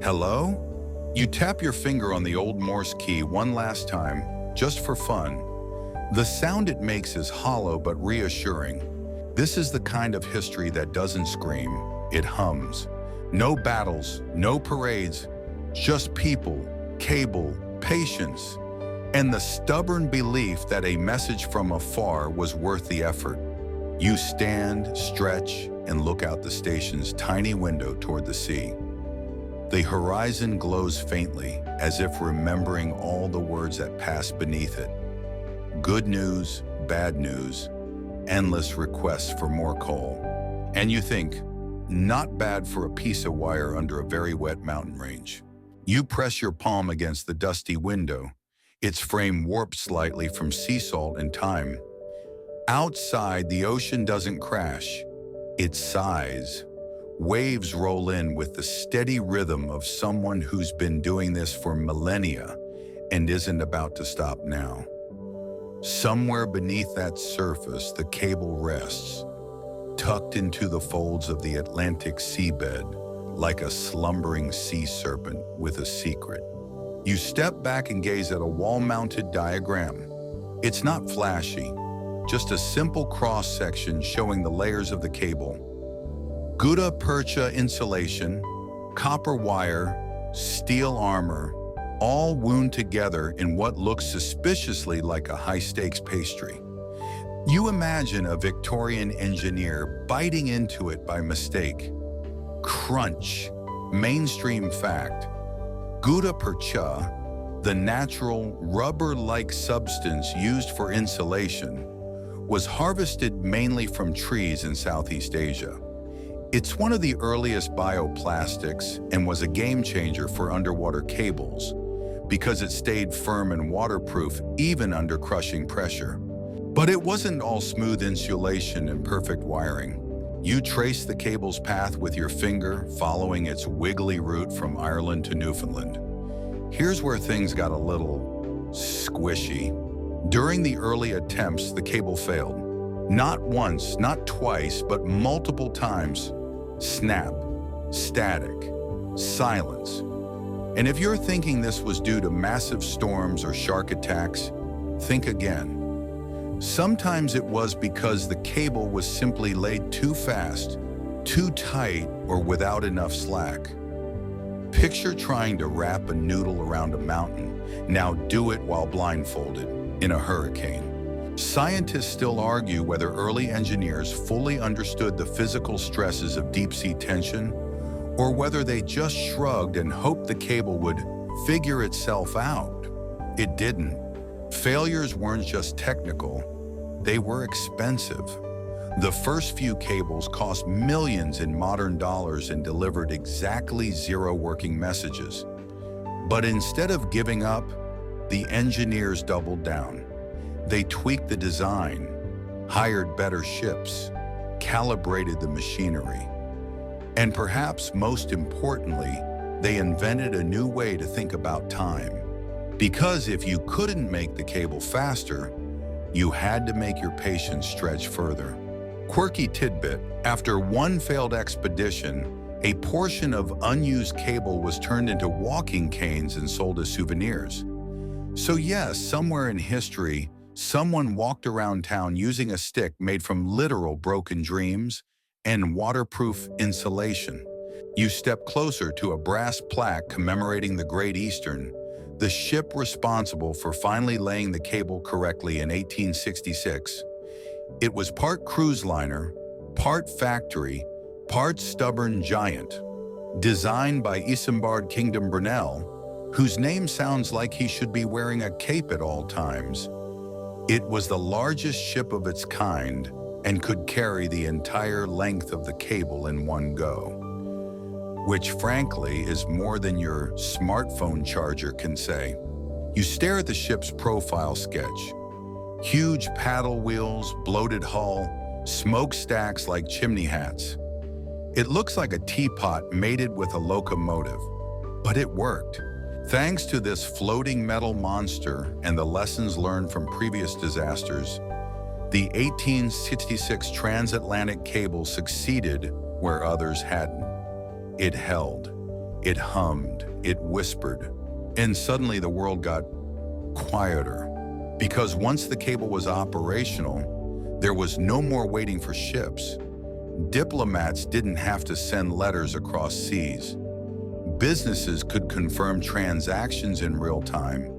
"Hello?" You tap your finger on the old Morse key one last time, just for fun. The sound it makes is hollow but reassuring. This is the kind of history that doesn't scream, it hums. No battles, no parades, just people, cable, patience, and the stubborn belief that a message from afar was worth the effort. You stand, stretch, and look out the station's tiny window toward the sea. The horizon glows faintly, as if remembering all the words that passed beneath it. Good news, bad news, endless requests for more coal. And you think, not bad for a piece of wire under a very wet mountain range. You press your palm against the dusty window, its frame warped slightly from sea salt and time. Outside, the ocean doesn't crash, it sighs. Waves roll in with the steady rhythm of someone who's been doing this for millennia and isn't about to stop now. Somewhere beneath that surface, the cable rests, tucked into the folds of the Atlantic seabed, like a slumbering sea serpent with a secret. You step back and gaze at a wall-mounted diagram. It's not flashy, just a simple cross-section showing the layers of the cable. Gutta-percha insulation, copper wire, steel armor, all wound together in what looks suspiciously like a high-stakes pastry. You imagine a Victorian engineer biting into it by mistake. Crunch, mainstream fact. Gutta-percha, the natural rubber-like substance used for insulation, was harvested mainly from trees in Southeast Asia. It's one of the earliest bioplastics and was a game changer for underwater cables because it stayed firm and waterproof even under crushing pressure. But it wasn't all smooth insulation and perfect wiring. You trace the cable's path with your finger, following its wiggly route from Ireland to Newfoundland. Here's where things got a little squishy. During the early attempts, the cable failed. Not once, not twice, but multiple times. Snap, static, silence. And if you're thinking this was due to massive storms or shark attacks, think again. Sometimes it was because the cable was simply laid too fast, too tight, or without enough slack. Picture trying to wrap a noodle around a mountain. Now do it while blindfolded, in a hurricane. Scientists still argue whether early engineers fully understood the physical stresses of deep-sea tension, or whether they just shrugged and hoped the cable would figure itself out. It didn't. Failures weren't just technical, they were expensive. The first few cables cost millions in modern dollars and delivered exactly 0 working messages. But instead of giving up, the engineers doubled down. They tweaked the design, hired better ships, calibrated the machinery. And perhaps most importantly, they invented a new way to think about time. Because if you couldn't make the cable faster, you had to make your patience stretch further. Quirky tidbit: after one failed expedition, a portion of unused cable was turned into walking canes and sold as souvenirs. So yes, somewhere in history, someone walked around town using a stick made from literal broken dreams and waterproof insulation. You step closer to a brass plaque commemorating the Great Eastern, the ship responsible for finally laying the cable correctly in 1866. It was part cruise liner, part factory, part stubborn giant. Designed by Isambard Kingdom Brunel, whose name sounds like he should be wearing a cape at all times. It was the largest ship of its kind and could carry the entire length of the cable in one go, which frankly is more than your smartphone charger can say. You stare at the ship's profile sketch. Huge paddle wheels, bloated hull, smokestacks like chimney hats. It looks like a teapot mated with a locomotive, but it worked. Thanks to this floating metal monster and the lessons learned from previous disasters, the 1866 transatlantic cable succeeded where others hadn't. It held, it hummed, it whispered, and suddenly the world got quieter. Because once the cable was operational, there was no more waiting for ships. Diplomats didn't have to send letters across seas. Businesses could confirm transactions in real time.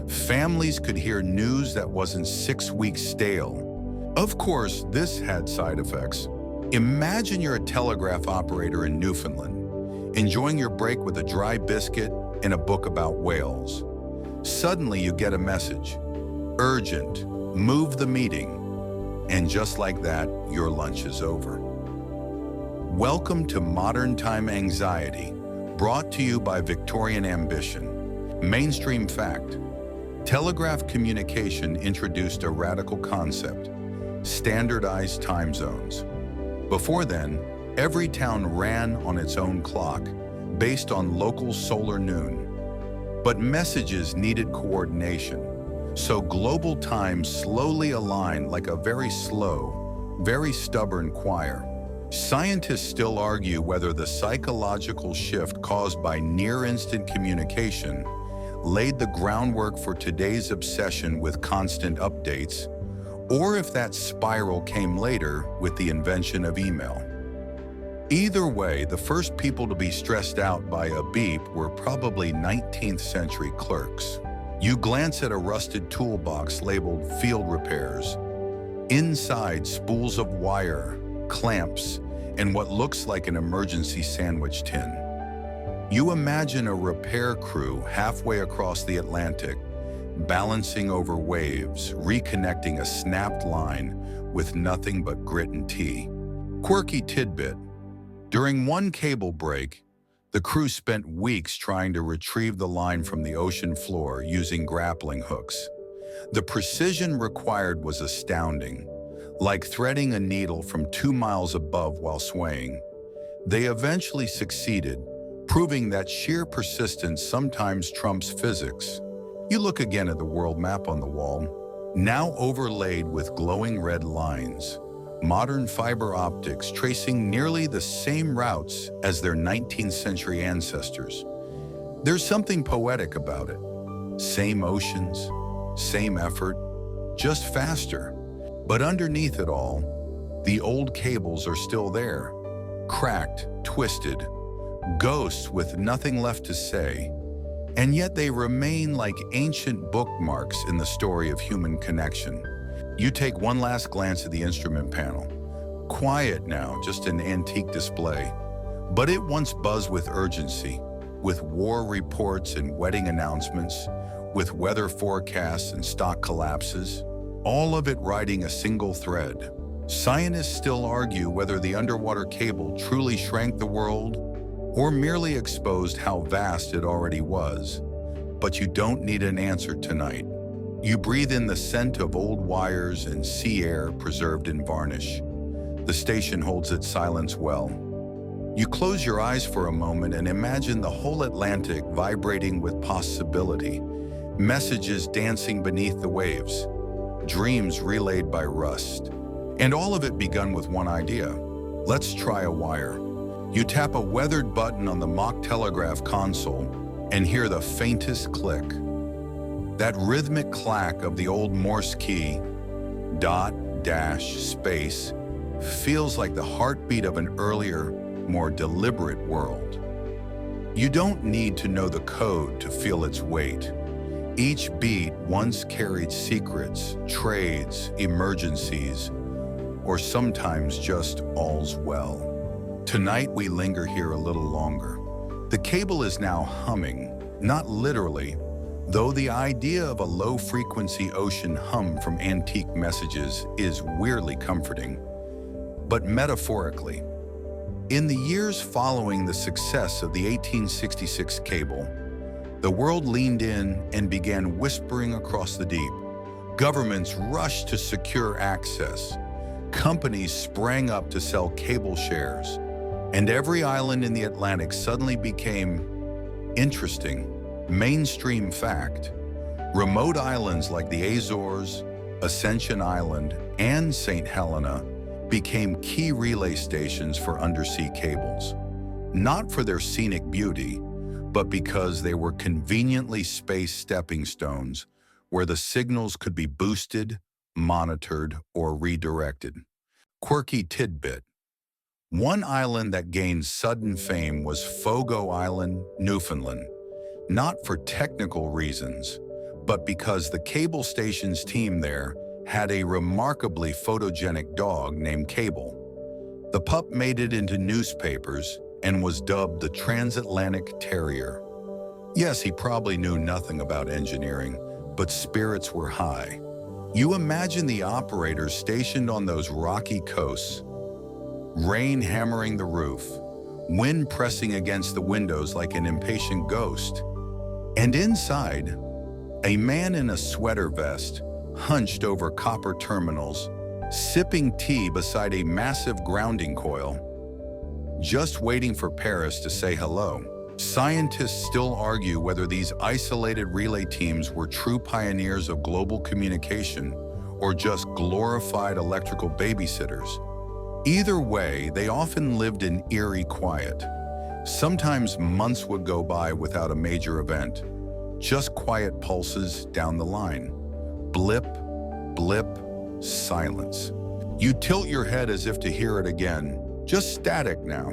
Families could hear news that wasn't 6 weeks stale. Of course, this had side effects. Imagine you're a telegraph operator in Newfoundland, enjoying your break with a dry biscuit and a book about whales. Suddenly you get a message. Urgent, move the meeting. And just like that, your lunch is over. Welcome to Modern Time Anxiety, brought to you by Victorian ambition. Mainstream fact: telegraph communication introduced a radical concept: standardized time zones. Before then, every town ran on its own clock, based on local solar noon. But messages needed coordination, so global time slowly aligned like a very slow, very stubborn choir. Scientists still argue whether the psychological shift caused by near-instant communication laid the groundwork for today's obsession with constant updates, or if that spiral came later with the invention of email. Either way, the first people to be stressed out by a beep were probably 19th century clerks. You glance at a rusted toolbox labeled field repairs. Inside, spools of wire, clamps, and what looks like an emergency sandwich tin. You imagine a repair crew halfway across the Atlantic, balancing over waves, reconnecting a snapped line with nothing but grit and tea. Quirky tidbit: during one cable break, the crew spent weeks trying to retrieve the line from the ocean floor using grappling hooks. The precision required was astounding, like threading a needle from 2 miles above while swaying. They eventually succeeded, proving that sheer persistence sometimes trumps physics. You look again at the world map on the wall, now overlaid with glowing red lines. Modern fiber optics tracing nearly the same routes as their 19th century ancestors. There's something poetic about it. Same oceans, same effort, just faster. But underneath it all, the old cables are still there, cracked, twisted, ghosts with nothing left to say. And yet they remain like ancient bookmarks in the story of human connection. You take one last glance at the instrument panel. Quiet now, just an antique display. But it once buzzed with urgency, with war reports and wedding announcements, with weather forecasts and stock collapses, all of it riding a single thread. Scientists still argue whether the underwater cable truly shrank the world or merely exposed how vast it already was. But you don't need an answer tonight. You breathe in the scent of old wires and sea air preserved in varnish. The station holds its silence well. You close your eyes for a moment and imagine the whole Atlantic vibrating with possibility, messages dancing beneath the waves, dreams relayed by rust. And all of it begun with one idea. Let's try a wire. You tap a weathered button on the mock telegraph console and hear the faintest click. That rhythmic clack of the old Morse key, dot, dash, space, feels like the heartbeat of an earlier, more deliberate world. You don't need to know the code to feel its weight. Each beat once carried secrets, trades, emergencies, or sometimes just all's well. Tonight we linger here a little longer. The cable is now humming, not literally, though the idea of a low-frequency ocean hum from antique messages is weirdly comforting, but metaphorically. In the years following the success of the 1866 cable, the world leaned in and began whispering across the deep. Governments rushed to secure access. Companies sprang up to sell cable shares. And every island in the Atlantic suddenly became interesting, mainstream fact. Remote islands like the Azores, Ascension Island, and St. Helena became key relay stations for undersea cables. Not for their scenic beauty, but because they were conveniently spaced stepping stones where the signals could be boosted, monitored, or redirected. Quirky tidbit. One island that gained sudden fame was Fogo Island, Newfoundland, not for technical reasons, but because the cable station's team there had a remarkably photogenic dog named Cable. The pup made it into newspapers and was dubbed the Transatlantic Terrier. Yes, he probably knew nothing about engineering, but spirits were high. You imagine the operators stationed on those rocky coasts, rain hammering the roof, wind pressing against the windows like an impatient ghost. And inside, a man in a sweater vest, hunched over copper terminals, sipping tea beside a massive grounding coil, just waiting for Paris to say hello. Scientists still argue whether these isolated relay teams were true pioneers of global communication or just glorified electrical babysitters. Either way, they often lived in eerie quiet. Sometimes months would go by without a major event, just quiet pulses down the line. Blip, blip, silence. You tilt your head as if to hear it again. Just static now.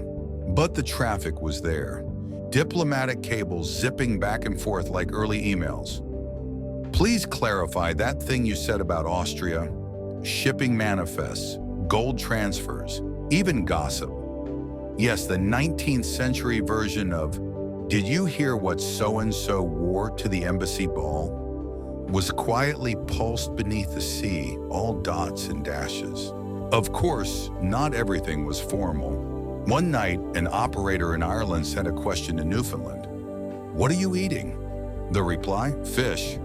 But the traffic was there. Diplomatic cables zipping back and forth like early emails. Please clarify that thing you said about Austria, shipping manifests, gold transfers, even gossip. Yes, the 19th century version of, "Did you hear what so-and-so wore to the embassy ball?" was quietly pulsed beneath the sea, all dots and dashes. Of course, not everything was formal. One night, an operator in Ireland sent a question to Newfoundland. "What are you eating?" The reply, "Fish."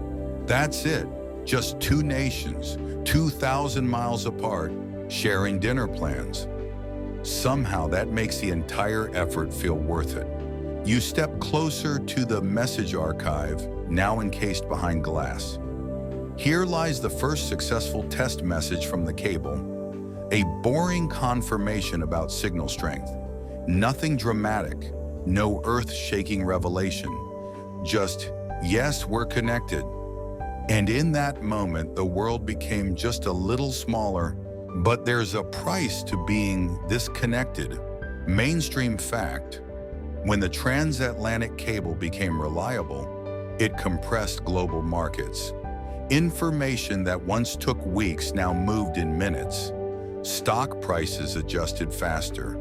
That's it. Just two nations, 2,000 miles apart, sharing dinner plans. Somehow that makes the entire effort feel worth it. You step closer to the message archive, now encased behind glass. Here lies the first successful test message from the cable. A boring confirmation about signal strength. Nothing dramatic, no earth-shaking revelation. Just, yes, we're connected. And in that moment, the world became just a little smaller, but there's a price to being this connected. Mainstream fact, when the transatlantic cable became reliable, it compressed global markets. Information that once took weeks now moved in minutes. Stock prices adjusted faster.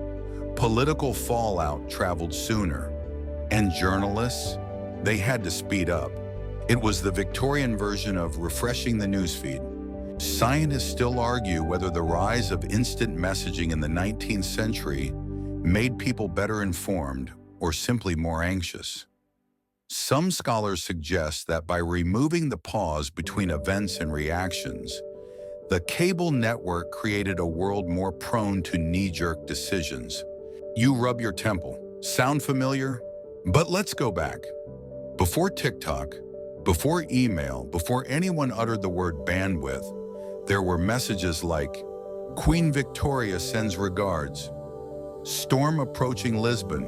Political fallout traveled sooner. And journalists, they had to speed up. It was the Victorian version of refreshing the newsfeed. Scientists still argue whether the rise of instant messaging in the 19th century made people better informed or simply more anxious. Some scholars suggest that by removing the pause between events and reactions, the cable network created a world more prone to knee-jerk decisions. You rub your temple. Sound familiar? But let's go back. Before TikTok, before email, before anyone uttered the word bandwidth, there were messages like, "Queen Victoria sends regards," "Storm approaching Lisbon,"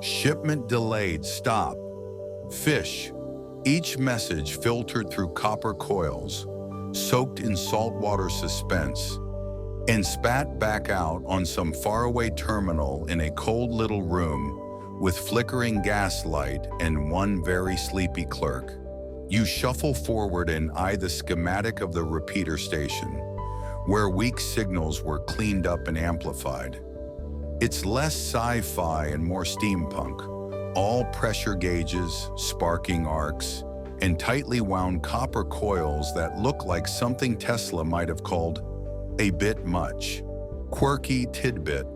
"Shipment delayed, stop," "Fish." Each message filtered through copper coils, soaked in saltwater suspense, and spat back out on some faraway terminal in a cold little room with flickering gaslight and one very sleepy clerk. You shuffle forward and eye the schematic of the repeater station, where weak signals were cleaned up and amplified. It's less sci-fi and more steampunk. All pressure gauges, sparking arcs, and tightly wound copper coils that look like something Tesla might have called a bit much. Quirky tidbit.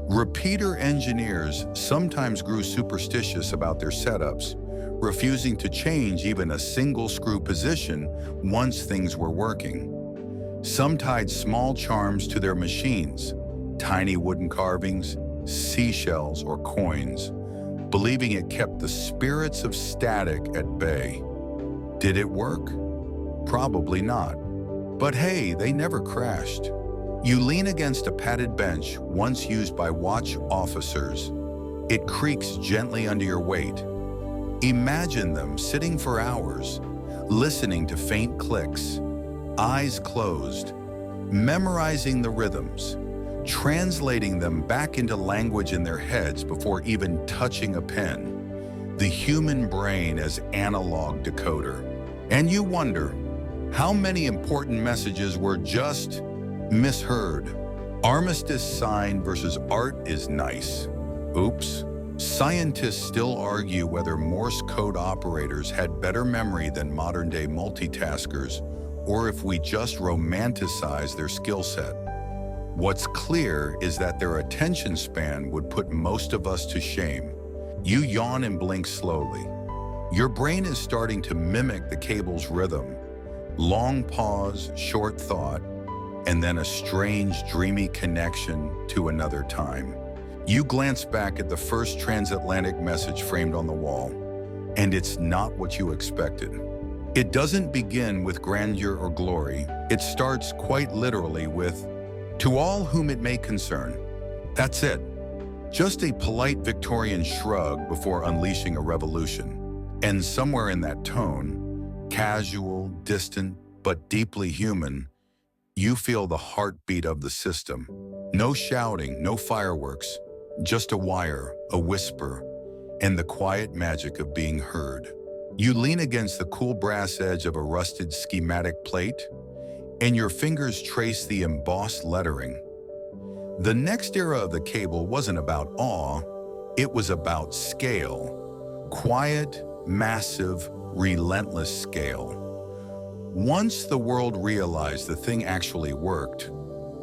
Repeater engineers sometimes grew superstitious about their setups, refusing to change even a single screw position once things were working. Some tied small charms to their machines, tiny wooden carvings, seashells, or coins, believing it kept the spirits of static at bay. Did it work? Probably not. But hey, they never crashed. You lean against a padded bench once used by watch officers. It creaks gently under your weight. Imagine them sitting for hours, listening to faint clicks, eyes closed, memorizing the rhythms, translating them back into language in their heads before even touching a pen. The human brain as analog decoder. And you wonder, how many important messages were just misheard? Armistice sign versus art is nice. Oops. Scientists still argue whether Morse code operators had better memory than modern-day multitaskers, or if we just romanticize their skill set. What's clear is that their attention span would put most of us to shame. You yawn and blink slowly. Your brain is starting to mimic the cable's rhythm. Long pause, short thought, and then a strange, dreamy connection to another time. You glance back at the first transatlantic message framed on the wall, and it's not what you expected. It doesn't begin with grandeur or glory. It starts quite literally with, "To all whom it may concern." That's it. Just a polite Victorian shrug before unleashing a revolution. And somewhere in that tone, casual, distant, but deeply human, you feel the heartbeat of the system. No shouting, no fireworks, just a wire, a whisper, and the quiet magic of being heard. You lean against the cool brass edge of a rusted schematic plate, and your fingers trace the embossed lettering. The next era of the cable wasn't about awe, it was about scale. Quiet, massive, relentless scale. Once the world realized the thing actually worked,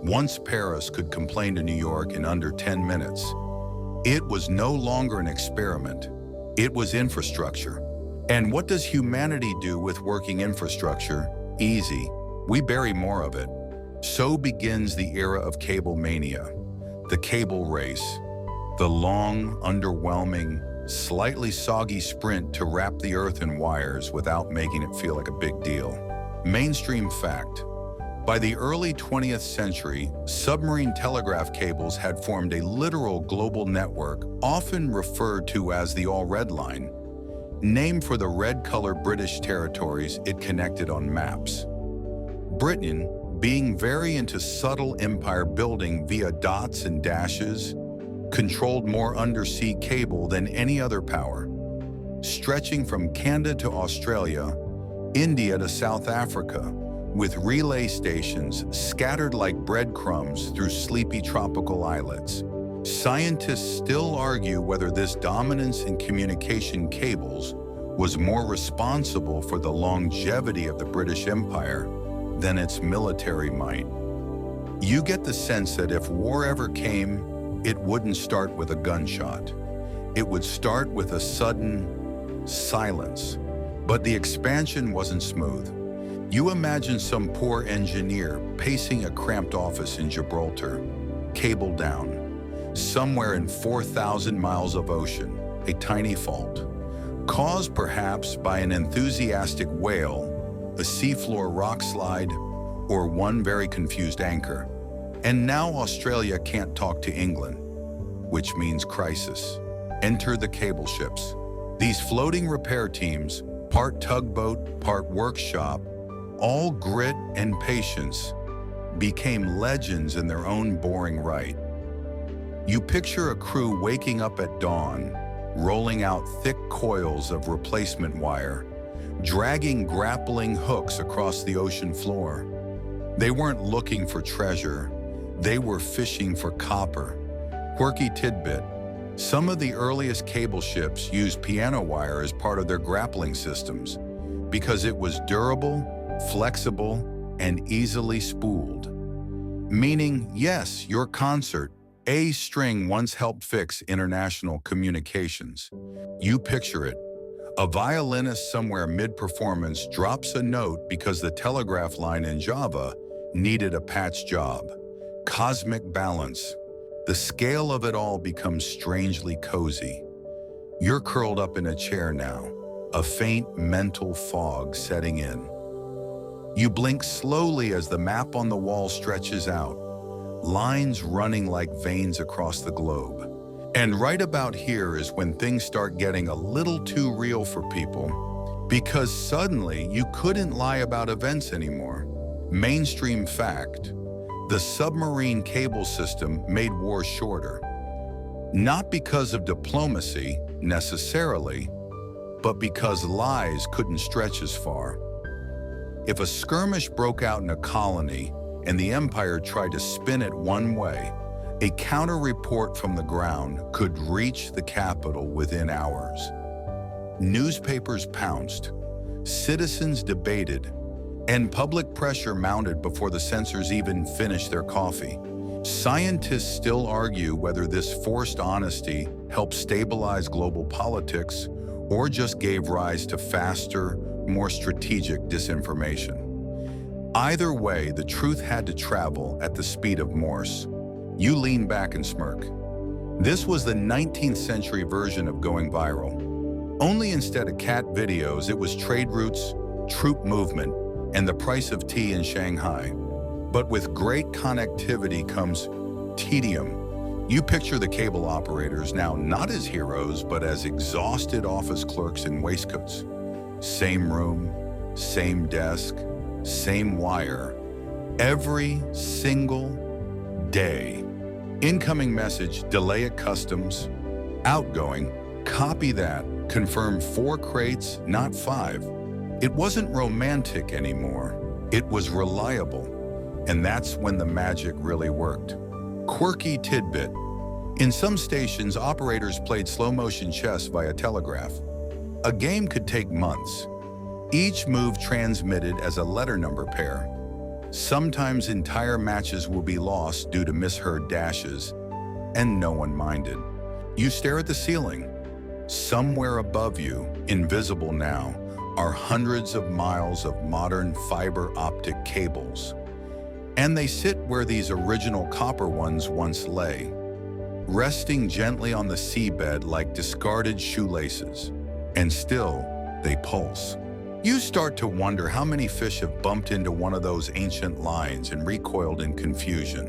once Paris could complain to New York in under 10 minutes, it was no longer an experiment, it was infrastructure. And what does humanity do with working infrastructure? Easy. We bury more of it. So begins the era of cable mania, the cable race, the long, underwhelming, slightly soggy sprint to wrap the earth in wires without making it feel like a big deal. Mainstream fact. By the early 20th century, submarine telegraph cables had formed a literal global network, often referred to as the All Red Line, named for the red-colored British territories it connected on maps. Britain, being very into subtle empire building via dots and dashes, controlled more undersea cable than any other power, stretching from Canada to Australia, India to South Africa, with relay stations scattered like breadcrumbs through sleepy tropical islets. Scientists still argue whether this dominance in communication cables was more responsible for the longevity of the British Empire than its military might. You get the sense that if war ever came, it wouldn't start with a gunshot. It would start with a sudden silence. But the expansion wasn't smooth. You imagine some poor engineer pacing a cramped office in Gibraltar, cable down, somewhere in 4,000 miles of ocean, a tiny fault, caused perhaps by an enthusiastic whale, a seafloor rock slide, or one very confused anchor. And now Australia can't talk to England, which means crisis. Enter the cable ships. These floating repair teams, part tugboat, part workshop, all grit and patience, became legends in their own boring right. You picture a crew waking up at dawn, rolling out thick coils of replacement wire, dragging grappling hooks across the ocean floor. They weren't looking for treasure, they were fishing for copper. Quirky tidbit: some of the earliest cable ships used piano wire as part of their grappling systems because it was durable, flexible, and easily spooled. Meaning, yes, your concert, A string once helped fix international communications. You picture it. A violinist somewhere mid-performance drops a note because the telegraph line in Java needed a patch job. Cosmic balance. The scale of it all becomes strangely cozy. You're curled up in a chair now, a faint mental fog setting in. You blink slowly as the map on the wall stretches out, lines running like veins across the globe. And right about here is when things start getting a little too real for people, because suddenly you couldn't lie about events anymore. Mainstream fact: the submarine cable system made war shorter. Not because of diplomacy, necessarily, but because lies couldn't stretch as far. If a skirmish broke out in a colony and the empire tried to spin it one way, a counter-report from the ground could reach the capital within hours. Newspapers pounced, citizens debated, and public pressure mounted before the censors even finished their coffee. Scientists still argue whether this forced honesty helped stabilize global politics or just gave rise to faster, more strategic disinformation. Either way, the truth had to travel at the speed of Morse. You lean back and smirk. This was the 19th century version of going viral. Only instead of cat videos, it was trade routes, troop movement, and the price of tea in Shanghai. But with great connectivity comes tedium. You picture the cable operators now not as heroes, but as exhausted office clerks in waistcoats. Same room, same desk, same wire, every single day. Incoming message, delay at customs. Outgoing, copy that, confirm 4 crates, not 5. It wasn't romantic anymore. It was reliable. And that's when the magic really worked. Quirky tidbit: in some stations, operators played slow-motion chess via telegraph. A game could take months. Each move transmitted as a letter number pair. Sometimes entire matches will be lost due to misheard dashes, and no one minded. You stare at the ceiling. Somewhere above you, invisible now, are hundreds of miles of modern fiber optic cables. And they sit where these original copper ones once lay, resting gently on the seabed like discarded shoelaces. And still, they pulse. You start to wonder how many fish have bumped into one of those ancient lines and recoiled in confusion.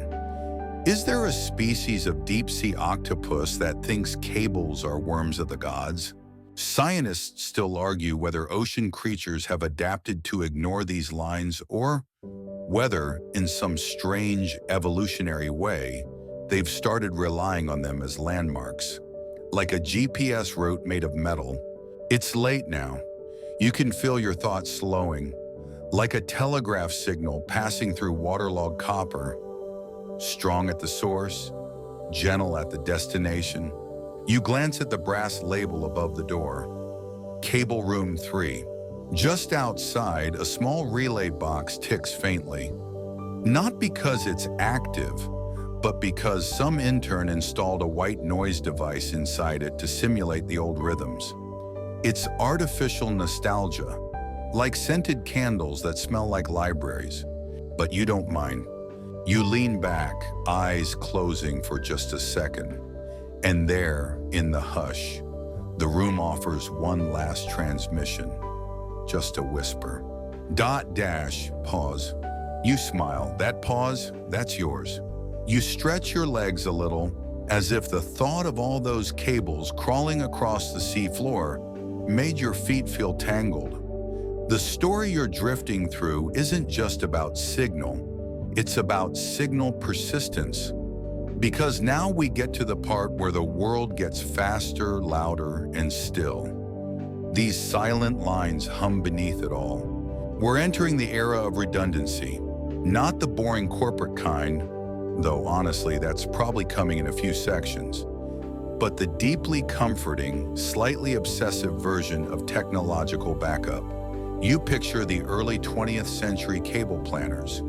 Is there a species of deep-sea octopus that thinks cables are worms of the gods? Scientists still argue whether ocean creatures have adapted to ignore these lines or whether, in some strange evolutionary way, they've started relying on them as landmarks. Like a GPS route made of metal. It's late now. You can feel your thoughts slowing, like a telegraph signal passing through waterlogged copper. Strong at the source, gentle at the destination. You glance at the brass label above the door. Cable room 3. Just outside, a small relay box ticks faintly. Not because it's active, but because some intern installed a white noise device inside it to simulate the old rhythms. It's artificial nostalgia, like scented candles that smell like libraries. But you don't mind. You lean back, eyes closing for just a second. And there, in the hush, the room offers one last transmission. Just a whisper. Pause. You smile. That pause, that's yours. You stretch your legs a little, as if the thought of all those cables crawling across the sea floor made your feet feel tangled. The story you're drifting through isn't just about signal, it's about signal persistence. Because now we get to the part where the world gets faster, louder, and still. These silent lines hum beneath it all. We're entering the era of redundancy, not the boring corporate kind, though honestly that's probably coming in a few sections, but the deeply comforting, slightly obsessive version of technological backup. You picture the early 20th century cable planners,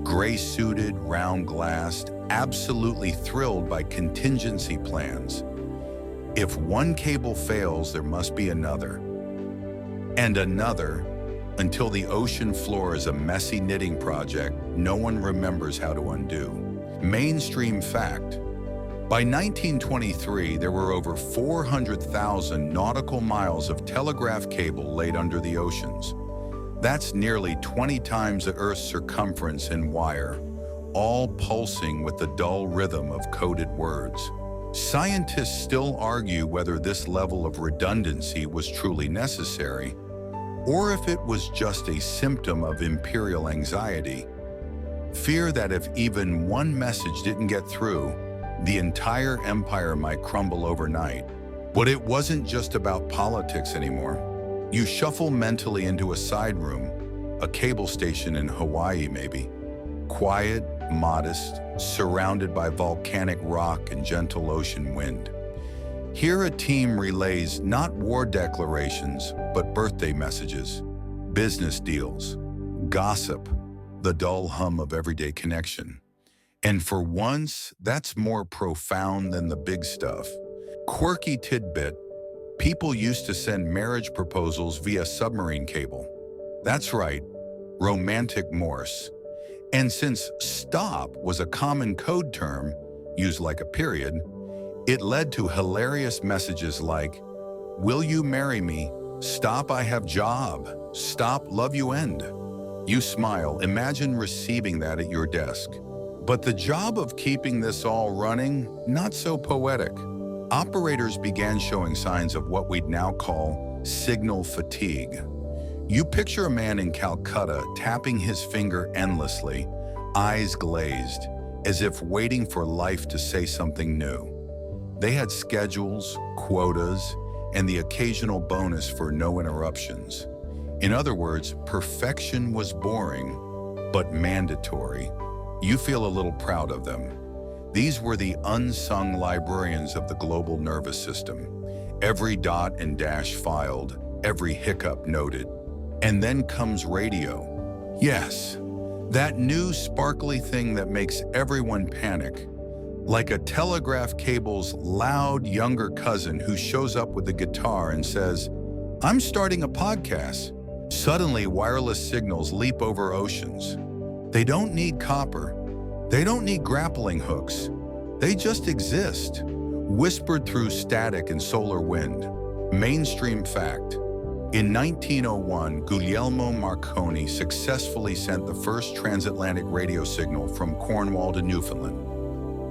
gray-suited, round-glassed, absolutely thrilled by contingency plans. If one cable fails, there must be another, and another, until the ocean floor is a messy knitting project no one remembers how to undo. Mainstream fact: by 1923, there were over 400,000 nautical miles of telegraph cable laid under the oceans. That's nearly 20 times the Earth's circumference in wire, all pulsing with the dull rhythm of coded words. Scientists still argue whether this level of redundancy was truly necessary, or if it was just a symptom of imperial anxiety. Fear that if even one message didn't get through, the entire empire might crumble overnight. But it wasn't just about politics anymore. You shuffle mentally into a side room, a cable station in Hawaii maybe. Quiet, modest, surrounded by volcanic rock and gentle ocean wind. Here a team relays not war declarations, but birthday messages, business deals, gossip, the dull hum of everyday connection. And for once, that's more profound than the big stuff. Quirky tidbit: people used to send marriage proposals via submarine cable. That's right, romantic Morse. And since stop was a common code term, used like a period, it led to hilarious messages like, "Will you marry me? Stop, I have job. Stop, love you end." You smile, imagine receiving that at your desk. But the job of keeping this all running, not so poetic. Operators began showing signs of what we'd now call signal fatigue. You picture a man in Calcutta tapping his finger endlessly, eyes glazed, as if waiting for life to say something new. They had schedules, quotas, and the occasional bonus for no interruptions. In other words, perfection was boring, but mandatory. You feel a little proud of them. These were the unsung librarians of the global nervous system. Every dot and dash filed, every hiccup noted. And then comes radio. Yes, that new sparkly thing that makes everyone panic. Like a telegraph cable's loud younger cousin who shows up with a guitar and says, "I'm starting a podcast." Suddenly, wireless signals leap over oceans. They don't need copper. They don't need grappling hooks. They just exist, whispered through static and solar wind. Mainstream fact: in 1901, Guglielmo Marconi successfully sent the first transatlantic radio signal from Cornwall to Newfoundland.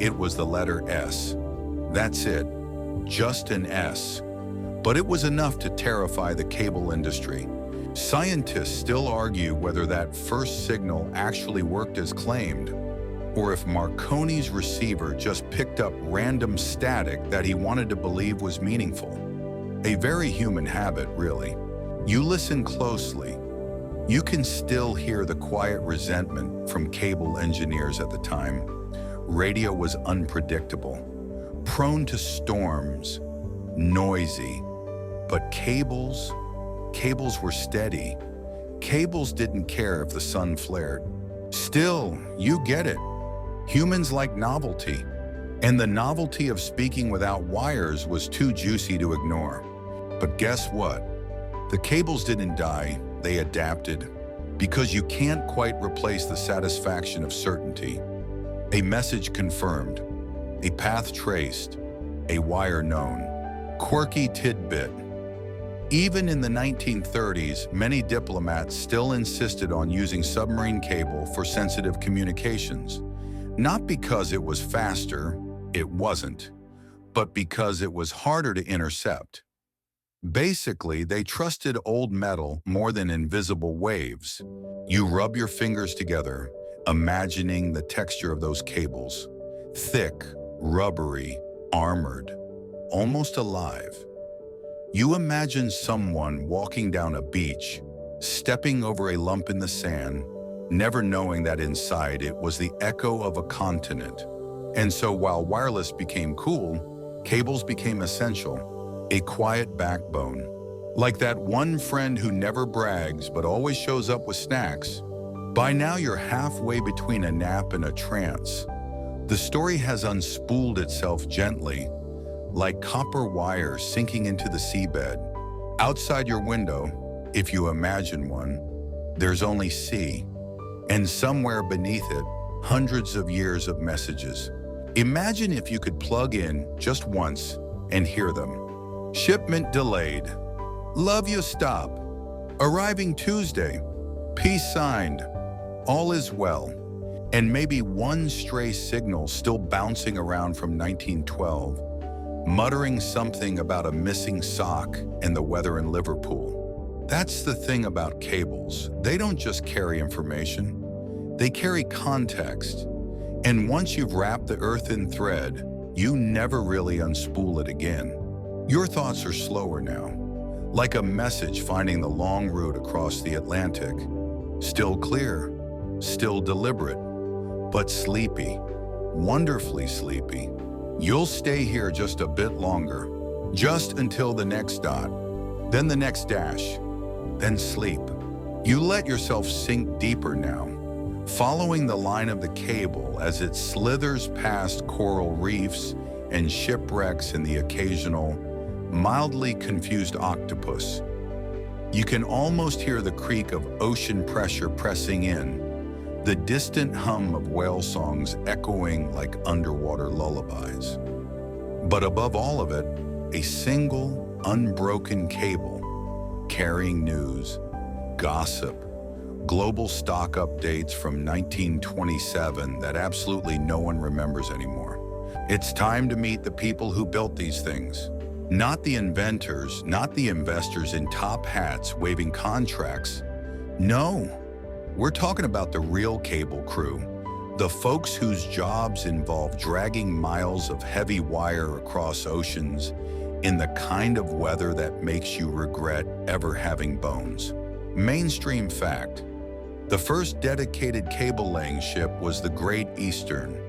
It was the letter S. That's it, just an S. But it was enough to terrify the cable industry. Scientists still argue whether that first signal actually worked as claimed, or if Marconi's receiver just picked up random static that he wanted to believe was meaningful. A very human habit, really. You listen closely. You can still hear the quiet resentment from cable engineers at the time. Radio was unpredictable, prone to storms, noisy, but cables were steady. Cables didn't care if the sun flared. Still, you get it. Humans like novelty, and the novelty of speaking without wires was too juicy to ignore. But guess what? The cables didn't die, they adapted. Because you can't quite replace the satisfaction of certainty. A message confirmed, a path traced, a wire known. Quirky tidbit: even in the 1930s, many diplomats still insisted on using submarine cable for sensitive communications. Not because it was faster, it wasn't, but because it was harder to intercept. Basically, they trusted old metal more than invisible waves. You rub your fingers together, imagining the texture of those cables. Thick, rubbery, armored, almost alive. You imagine someone walking down a beach, stepping over a lump in the sand, never knowing that inside it was the echo of a continent. And so while wireless became cool, cables became essential, a quiet backbone. Like that one friend who never brags but always shows up with snacks. By now you're halfway between a nap and a trance. The story has unspooled itself gently, like copper wire sinking into the seabed. Outside your window, if you imagine one, there's only sea, and somewhere beneath it, hundreds of years of messages. Imagine if you could plug in just once and hear them. Shipment delayed. Love you, stop. Arriving Tuesday. Peace signed. All is well. And maybe one stray signal still bouncing around from 1912, muttering something about a missing sock and the weather in Liverpool. That's the thing about cables. They don't just carry information. They carry context. And once you've wrapped the earth in thread, you never really unspool it again. Your thoughts are slower now, like a message finding the long route across the Atlantic. Still clear, still deliberate, but sleepy, wonderfully sleepy. You'll stay here just a bit longer, just until the next dot, then the next dash, then sleep. You let yourself sink deeper now, following the line of the cable as it slithers past coral reefs and shipwrecks and the occasional, mildly confused octopus. You can almost hear the creak of ocean pressure pressing in, the distant hum of whale songs echoing like underwater lullabies. But above all of it, a single, unbroken cable, carrying news, gossip, global stock updates from 1927 that absolutely no one remembers anymore. It's time to meet the people who built these things. Not the inventors, not the investors in top hats waving contracts. No. We're talking about the real cable crew, the folks whose jobs involve dragging miles of heavy wire across oceans in the kind of weather that makes you regret ever having bones. Mainstream fact: the first dedicated cable-laying ship was the Great Eastern,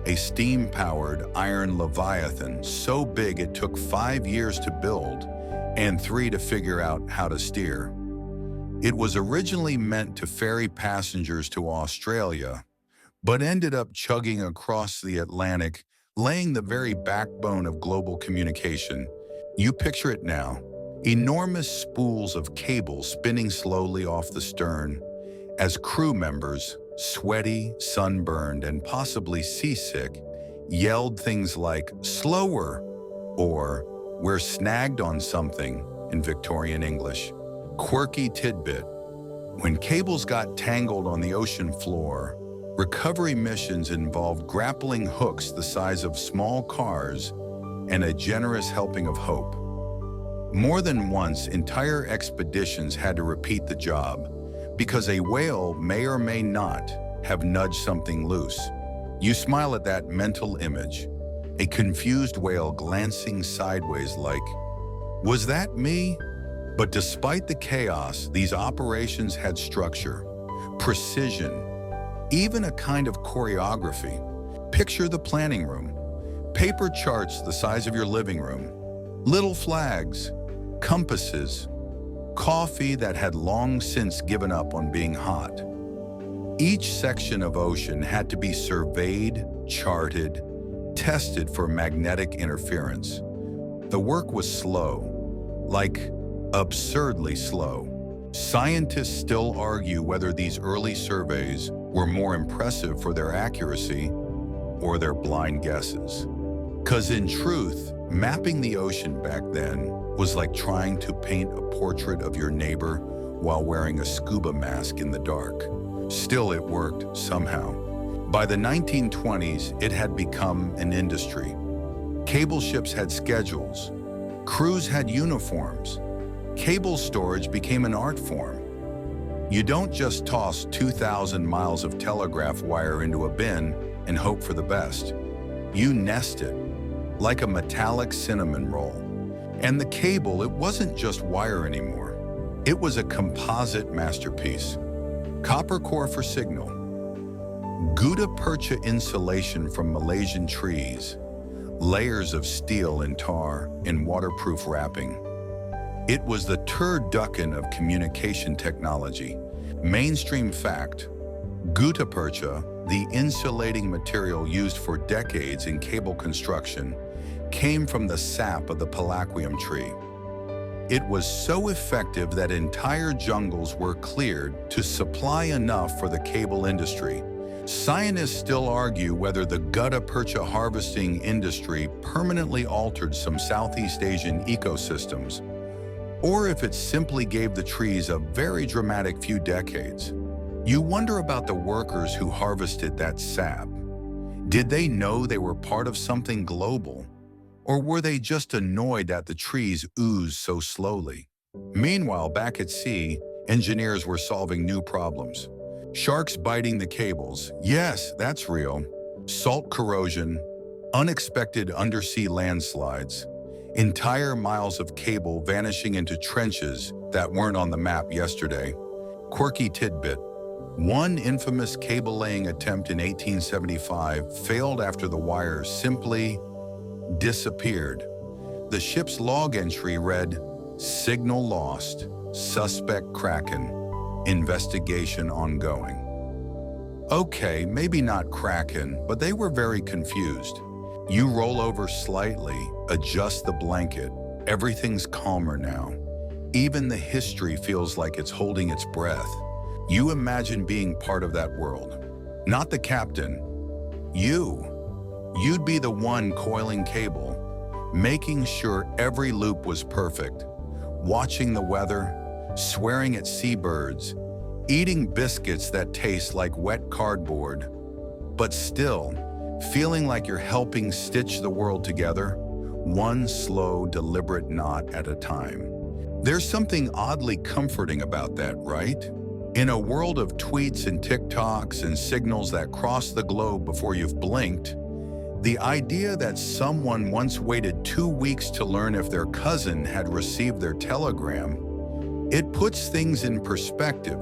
a steam-powered iron leviathan so big it took 5 years to build and 3 to figure out how to steer. It was originally meant to ferry passengers to Australia, but ended up chugging across the Atlantic, laying the very backbone of global communication. You picture it now, enormous spools of cable spinning slowly off the stern, as crew members, sweaty, sunburned, and possibly seasick, yelled things like, "Slower," or "We're snagged on something," in Victorian English. Quirky tidbit: when cables got tangled on the ocean floor, recovery missions involved grappling hooks the size of small cars and a generous helping of hope. More than once, entire expeditions had to repeat the job because a whale may or may not have nudged something loose. You smile at that mental image, a confused whale glancing sideways like, "Was that me?" But despite the chaos, these operations had structure, precision, even a kind of choreography. Picture the planning room. Paper charts the size of your living room, little flags, compasses, coffee that had long since given up on being hot. Each section of ocean had to be surveyed, charted, tested for magnetic interference. The work was slow, like absurdly slow. Scientists still argue whether these early surveys were more impressive for their accuracy or their blind guesses. 'Cause in truth, mapping the ocean back then was like trying to paint a portrait of your neighbor while wearing a scuba mask in the dark. Still, it worked somehow. By the 1920s, it had become an industry. Cable ships had schedules. Crews had uniforms. Cable storage became an art form. You don't just toss 2,000 miles of telegraph wire into a bin and hope for the best. You nest it, like a metallic cinnamon roll. And the cable, it wasn't just wire anymore. It was a composite masterpiece. Copper core for signal, gutta-percha insulation from Malaysian trees, layers of steel and tar in waterproof wrapping. It was the turducken of communication technology. Mainstream fact, gutta-percha, the insulating material used for decades in cable construction, came from the sap of the palaquium tree. It was so effective that entire jungles were cleared to supply enough for the cable industry. Scientists still argue whether the gutta-percha harvesting industry permanently altered some Southeast Asian ecosystems, or if it simply gave the trees a very dramatic few decades. You wonder about the workers who harvested that sap. Did they know they were part of something global? Or were they just annoyed that the trees oozed so slowly? Meanwhile, back at sea, engineers were solving new problems. Sharks biting the cables, yes, that's real. Salt corrosion, unexpected undersea landslides, entire miles of cable vanishing into trenches that weren't on the map yesterday. Quirky tidbit. One infamous cable-laying attempt in 1875 failed after the wire simply disappeared. The ship's log entry read, "Signal lost, suspect Kraken, investigation ongoing." Okay, maybe not Kraken, but they were very confused. You roll over slightly, adjust the blanket, everything's calmer now. Even the history feels like it's holding its breath. You imagine being part of that world. Not the captain. You'd be the one coiling cable, making sure every loop was perfect, watching the weather, swearing at seabirds, eating biscuits that taste like wet cardboard, but still feeling like you're helping stitch the world together, one slow, deliberate knot at a time. There's something oddly comforting about that, right? In a world of tweets and TikToks and signals that cross the globe before you've blinked, the idea that someone once waited 2 weeks to learn if their cousin had received their telegram, it puts things in perspective.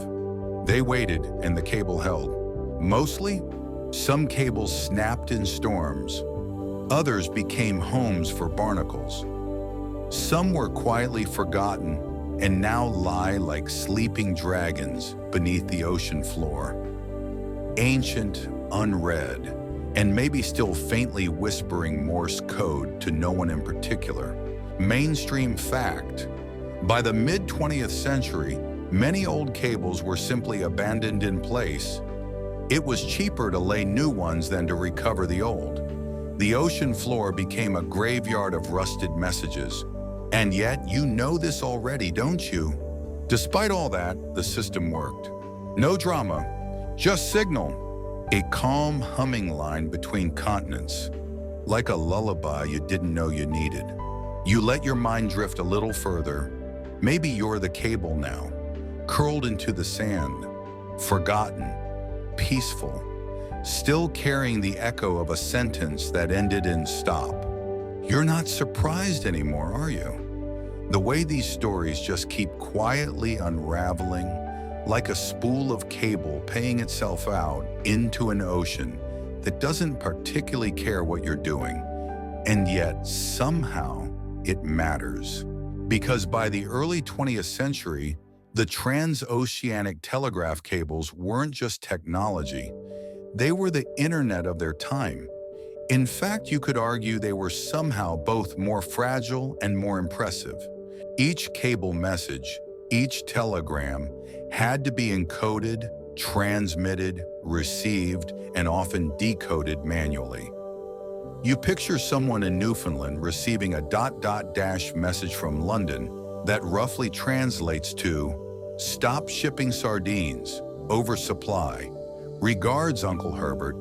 They waited and the cable held. Mostly, some cables snapped in storms. Others became homes for barnacles. Some were quietly forgotten and now lie like sleeping dragons beneath the ocean floor. Ancient, unread, and maybe still faintly whispering Morse code to no one in particular. Mainstream fact. By the mid-20th century, many old cables were simply abandoned in place. It was cheaper to lay new ones than to recover the old. The ocean floor became a graveyard of rusted messages. And yet, you know this already, don't you? Despite all that, the system worked. No drama, just signal. A calm humming line between continents, like a lullaby you didn't know you needed. You let your mind drift a little further. Maybe you're the cable now, curled into the sand, forgotten, peaceful, still carrying the echo of a sentence that ended in stop. You're not surprised anymore, are you? The way these stories just keep quietly unraveling, like a spool of cable paying itself out into an ocean that doesn't particularly care what you're doing, and yet somehow it matters. Because by the early 20th century, the transoceanic telegraph cables weren't just technology, they were the internet of their time. In fact, you could argue they were somehow both more fragile and more impressive. Each cable message, each telegram, had to be encoded, transmitted, received, and often decoded manually. You picture someone in Newfoundland receiving a ... message from London that roughly translates to, "Stop shipping sardines, oversupply. Regards, Uncle Herbert."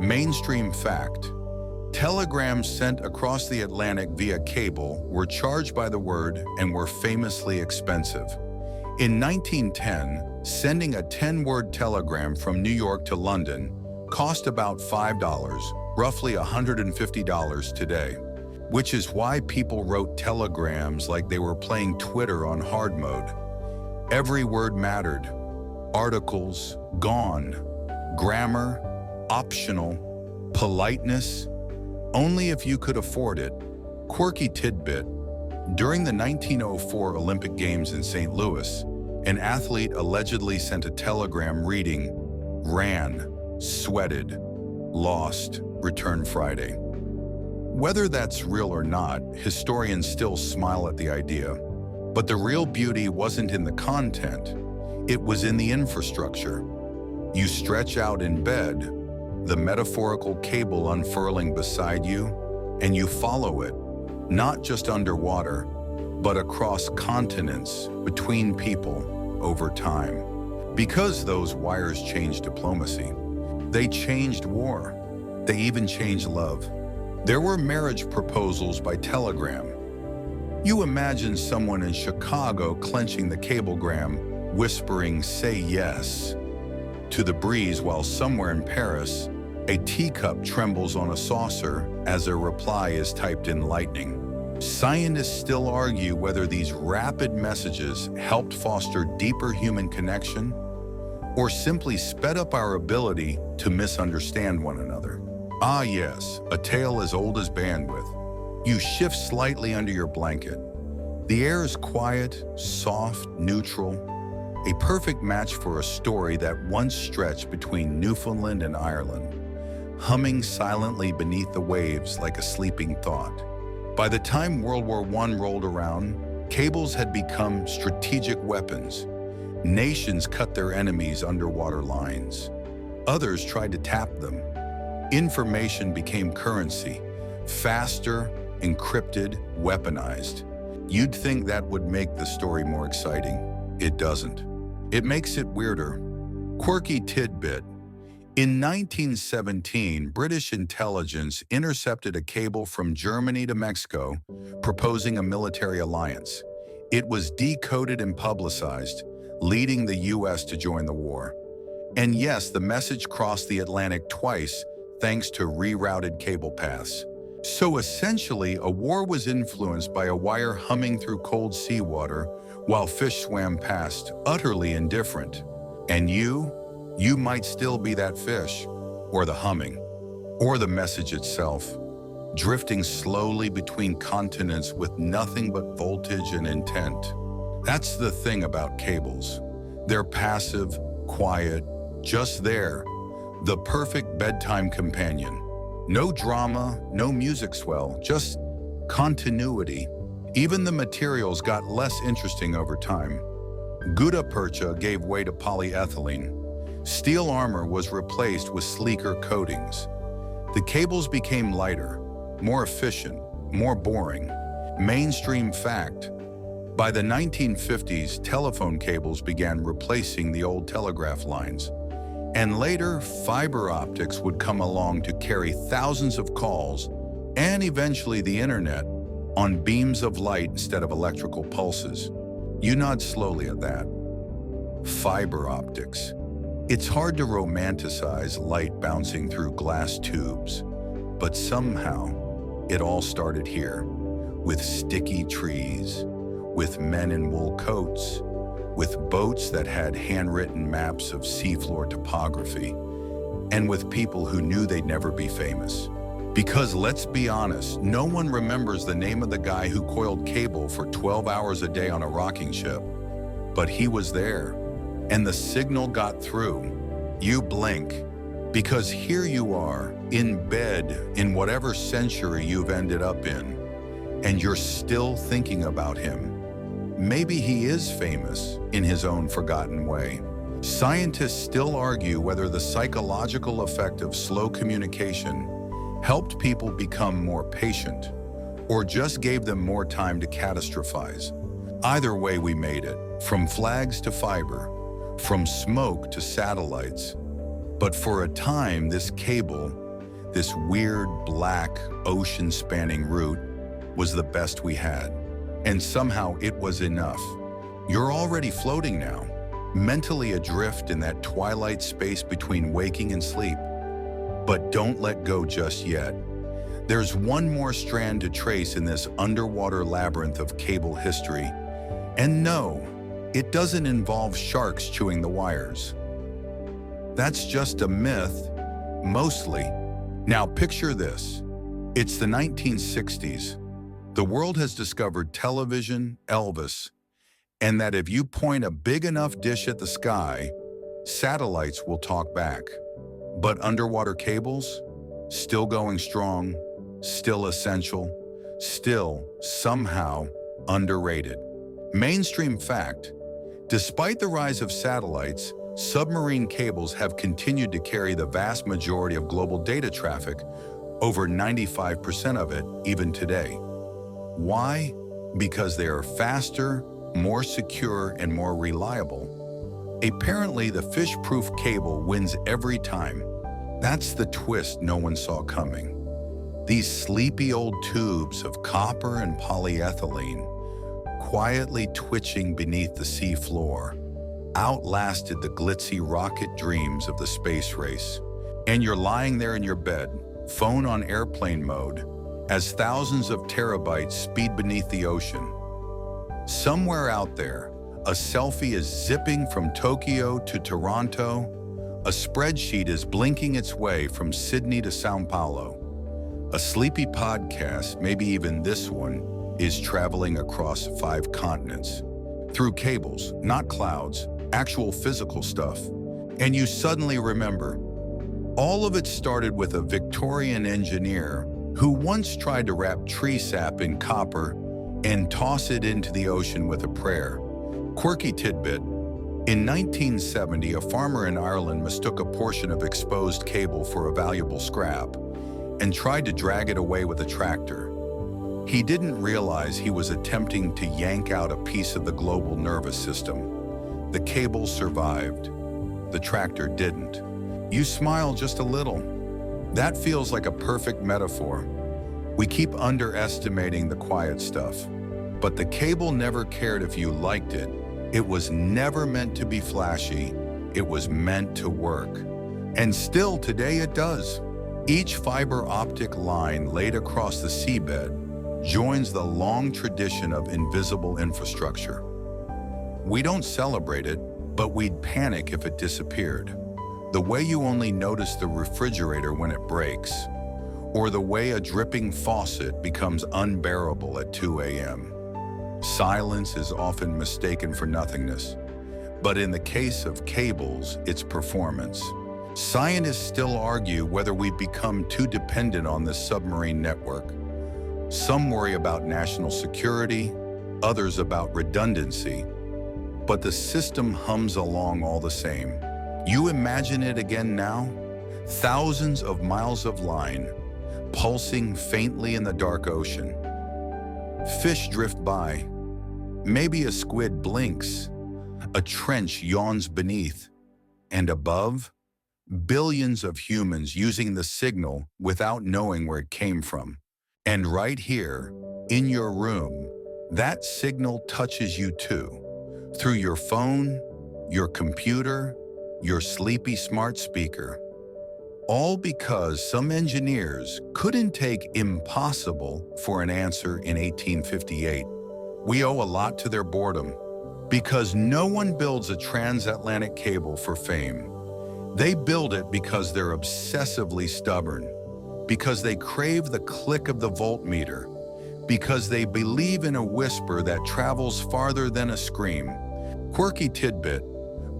Mainstream fact. Telegrams sent across the Atlantic via cable were charged by the word and were famously expensive. In 1910, sending a 10-word telegram from New York to London cost about $5, roughly $150 today. which is why people wrote telegrams like they were playing Twitter on hard mode. Every word mattered. Articles, gone. Grammar, optional. Politeness, only if you could afford it. Quirky tidbit. During the 1904 Olympic Games in St. Louis, an athlete allegedly sent a telegram reading, "Ran, sweated, lost, return Friday." Whether that's real or not, historians still smile at the idea. But the real beauty wasn't in the content, it was in the infrastructure. You stretch out in bed, the metaphorical cable unfurling beside you, and you follow it, not just underwater, but across continents, between people, over time. Because those wires changed diplomacy. They changed war. They even changed love. There were marriage proposals by telegram. You imagine someone in Chicago clenching the cablegram, whispering, "Say yes," to the breeze, while somewhere in Paris, a teacup trembles on a saucer as a reply is typed in lightning. Scientists still argue whether these rapid messages helped foster deeper human connection or simply sped up our ability to misunderstand one another. Ah yes, a tale as old as bandwidth. You shift slightly under your blanket. The air is quiet, soft, neutral, a perfect match for a story that once stretched between Newfoundland and Ireland, humming silently beneath the waves like a sleeping thought. By the time World War I rolled around, cables had become strategic weapons. Nations cut their enemies' underwater lines. Others tried to tap them. Information became currency, faster, encrypted, weaponized. You'd think that would make the story more exciting. It doesn't. It makes it weirder. Quirky tidbit. In 1917, British intelligence intercepted a cable from Germany to Mexico, proposing a military alliance. It was decoded and publicized, leading the US to join the war. And yes, the message crossed the Atlantic twice, thanks to rerouted cable paths. So essentially, a war was influenced by a wire humming through cold seawater while fish swam past, utterly indifferent. And you might still be that fish, or the humming, or the message itself, drifting slowly between continents with nothing but voltage and intent. That's the thing about cables. They're passive, quiet, just there, the perfect bedtime companion. No drama, no music swell, just continuity. Even the materials got less interesting over time. Gutta-percha gave way to polyethylene. Steel armor was replaced with sleeker coatings. The cables became lighter, more efficient, more boring. Mainstream fact. By the 1950s, telephone cables began replacing the old telegraph lines. And later, fiber optics would come along to carry thousands of calls, and eventually the internet, on beams of light instead of electrical pulses. You nod slowly at that. Fiber optics. It's hard to romanticize light bouncing through glass tubes, but somehow it all started here, with sticky trees, with men in wool coats, with boats that had handwritten maps of seafloor topography, and with people who knew they'd never be famous. Because let's be honest, no one remembers the name of the guy who coiled cable for 12 hours a day on a rocking ship. But he was there, and the signal got through. You blink, because here you are, in bed in whatever century you've ended up in, and you're still thinking about him. Maybe he is famous in his own forgotten way. Scientists still argue whether the psychological effect of slow communication helped people become more patient or just gave them more time to catastrophize. Either way, we made it, from flags to fiber, from smoke to satellites. But for a time, this cable, this weird black ocean-spanning route, was the best we had. And somehow it was enough. You're already floating now, mentally adrift in that twilight space between waking and sleep. But don't let go just yet. There's one more strand to trace in this underwater labyrinth of cable history. And no, it doesn't involve sharks chewing the wires. That's just a myth, mostly. Now picture this. It's the 1960s. The world has discovered television, Elvis, and that if you point a big enough dish at the sky, satellites will talk back. But underwater cables? Still going strong, still essential, still somehow underrated. Mainstream fact, despite the rise of satellites, submarine cables have continued to carry the vast majority of global data traffic, over 95% of it even today. Why? Because they are faster, more secure, and more reliable. Apparently, the fish-proof cable wins every time. That's the twist no one saw coming. These sleepy old tubes of copper and polyethylene, quietly twitching beneath the sea floor, outlasted the glitzy rocket dreams of the space race. And you're lying there in your bed, phone on airplane mode, as thousands of terabytes speed beneath the ocean. Somewhere out there, a selfie is zipping from Tokyo to Toronto. A spreadsheet is blinking its way from Sydney to Sao Paulo. A sleepy podcast, maybe even this one, is traveling across 5 continents. Through cables, not clouds, actual physical stuff. And you suddenly remember, all of it started with a Victorian engineer who once tried to wrap tree sap in copper and toss it into the ocean with a prayer. Quirky tidbit. In 1970, a farmer in Ireland mistook a portion of exposed cable for a valuable scrap and tried to drag it away with a tractor. He didn't realize he was attempting to yank out a piece of the global nervous system. The cable survived. The tractor didn't. You smile just a little. That feels like a perfect metaphor. We keep underestimating the quiet stuff. But the cable never cared if you liked it. It was never meant to be flashy. It was meant to work. And still today it does. Each fiber optic line laid across the seabed joins the long tradition of invisible infrastructure. We don't celebrate it, but we'd panic if it disappeared. The way you only notice the refrigerator when it breaks, or the way a dripping faucet becomes unbearable at 2 a.m. Silence is often mistaken for nothingness, but in the case of cables, it's performance. Scientists still argue whether we've become too dependent on this submarine network. Some worry about national security, others about redundancy, but the system hums along all the same. You imagine it again now? Thousands of miles of line, pulsing faintly in the dark ocean. Fish drift by. Maybe a squid blinks. A trench yawns beneath. And above, billions of humans using the signal without knowing where it came from. And right here, in your room, that signal touches you too. Through your phone, your computer, your sleepy smart speaker. All because some engineers couldn't take impossible for an answer in 1858. We owe a lot to their boredom, because no one builds a transatlantic cable for fame. They build it because they're obsessively stubborn, because they crave the click of the voltmeter, because they believe in a whisper that travels farther than a scream. Quirky tidbit.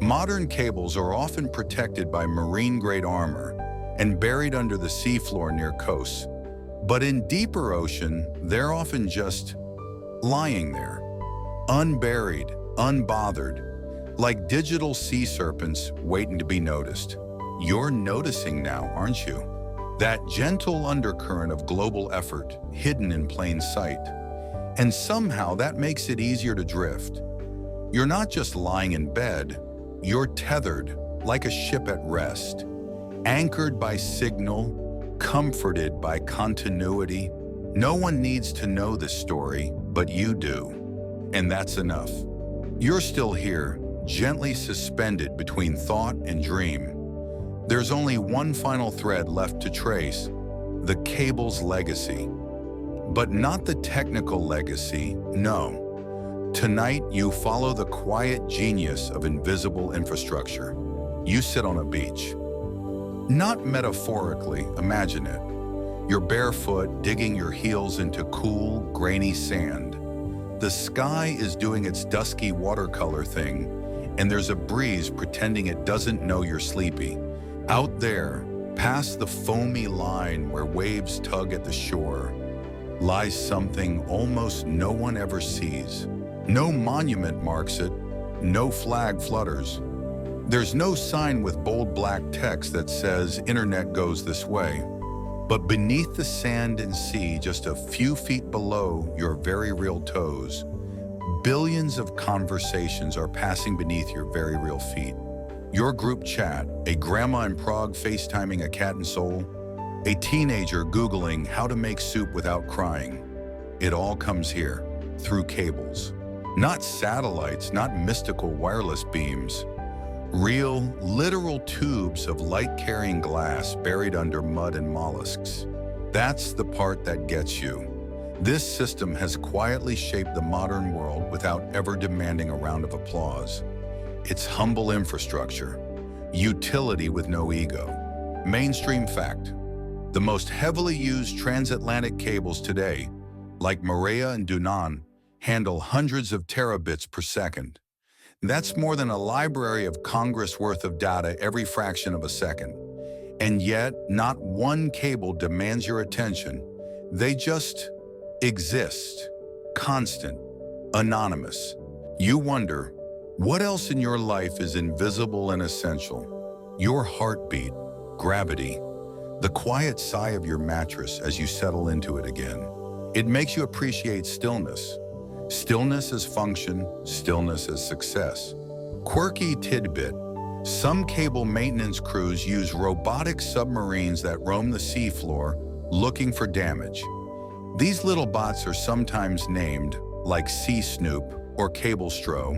Modern cables are often protected by marine-grade armor and buried under the seafloor near coasts. But in deeper ocean, they're often just lying there, unburied, unbothered, like digital sea serpents waiting to be noticed. You're noticing now, aren't you? That gentle undercurrent of global effort hidden in plain sight. And somehow that makes it easier to drift. You're not just lying in bed, you're tethered like a ship at rest, anchored by signal, comforted by continuity. No one needs to know this story, but you do, and that's enough. You're still here, gently suspended between thought and dream. There's only one final thread left to trace, the cable's legacy. But not the technical legacy, no. Tonight, you follow the quiet genius of invisible infrastructure. You sit on a beach. Not metaphorically, imagine it. You're barefoot, digging your heels into cool, grainy sand. The sky is doing its dusky watercolor thing, and there's a breeze pretending it doesn't know you're sleepy. Out there, past the foamy line where waves tug at the shore, lies something almost no one ever sees. No monument marks it, no flag flutters. There's no sign with bold black text that says internet goes this way. But beneath the sand and sea, just a few feet below your very real toes, billions of conversations are passing beneath your very real feet. Your group chat, a grandma in Prague FaceTiming a cat and soul, a teenager Googling how to make soup without crying. It all comes here, through cables. Not satellites, not mystical wireless beams. Real, literal tubes of light-carrying glass buried under mud and mollusks. That's the part that gets you. This system has quietly shaped the modern world without ever demanding a round of applause. It's humble infrastructure, utility with no ego. Mainstream fact: the most heavily used transatlantic cables today, like Maria and Dunan, handle hundreds of terabits per second. That's more than a Library of Congress worth of data every fraction of a second. And yet, not one cable demands your attention. They just exist, constant, anonymous. You wonder, what else in your life is invisible and essential? Your heartbeat, gravity, the quiet sigh of your mattress as you settle into it again. It makes you appreciate stillness. Stillness as function, stillness as success. Quirky tidbit: some cable maintenance crews use robotic submarines that roam the seafloor looking for damage. These little bots are sometimes named, like Sea Snoop or Cable Stro,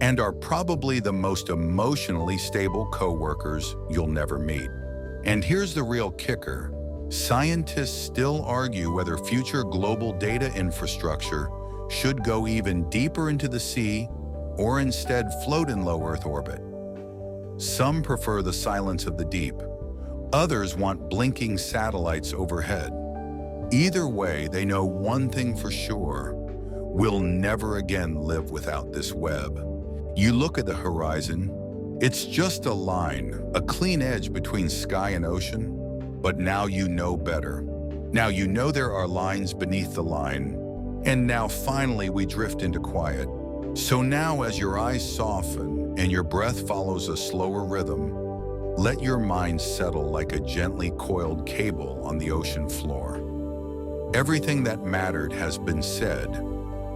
and are probably the most emotionally stable co-workers you'll never meet. And here's the real kicker: scientists still argue whether future global data infrastructure should go even deeper into the sea or instead float in low Earth orbit. Some prefer the silence of the deep. Others want blinking satellites overhead. Either way, they know one thing for sure: we'll never again live without this web. You look at the horizon, it's just a line, a clean edge between sky and ocean. But now you know better. Now you know there are lines beneath the line. And now finally we drift into quiet. So now as your eyes soften and your breath follows a slower rhythm, let your mind settle like a gently coiled cable on the ocean floor. Everything that mattered has been said,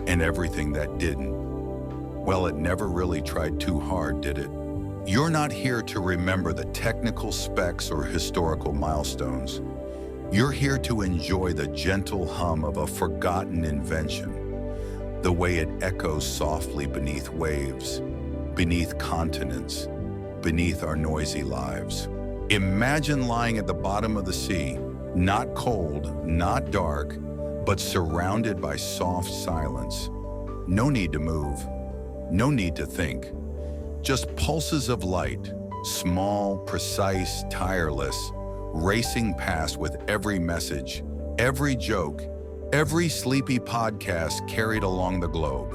and everything that didn't, well, it never really tried too hard, did it? You're not here to remember the technical specs or historical milestones. You're here to enjoy the gentle hum of a forgotten invention, the way it echoes softly beneath waves, beneath continents, beneath our noisy lives. Imagine lying at the bottom of the sea, not cold, not dark, but surrounded by soft silence. No need to move, no need to think. Just pulses of light, small, precise, tireless, racing past with every message, every joke, every sleepy podcast carried along the globe.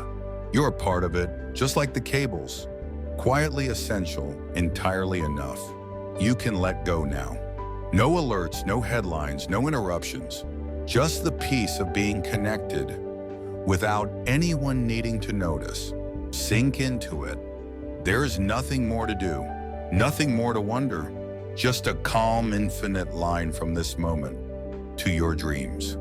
You're a part of it, just like the cables. Quietly essential, entirely enough. You can let go now. No alerts, no headlines, no interruptions. Just the peace of being connected without anyone needing to notice. Sink into it. There's nothing more to do, nothing more to wonder. Just a calm, infinite line from this moment to your dreams.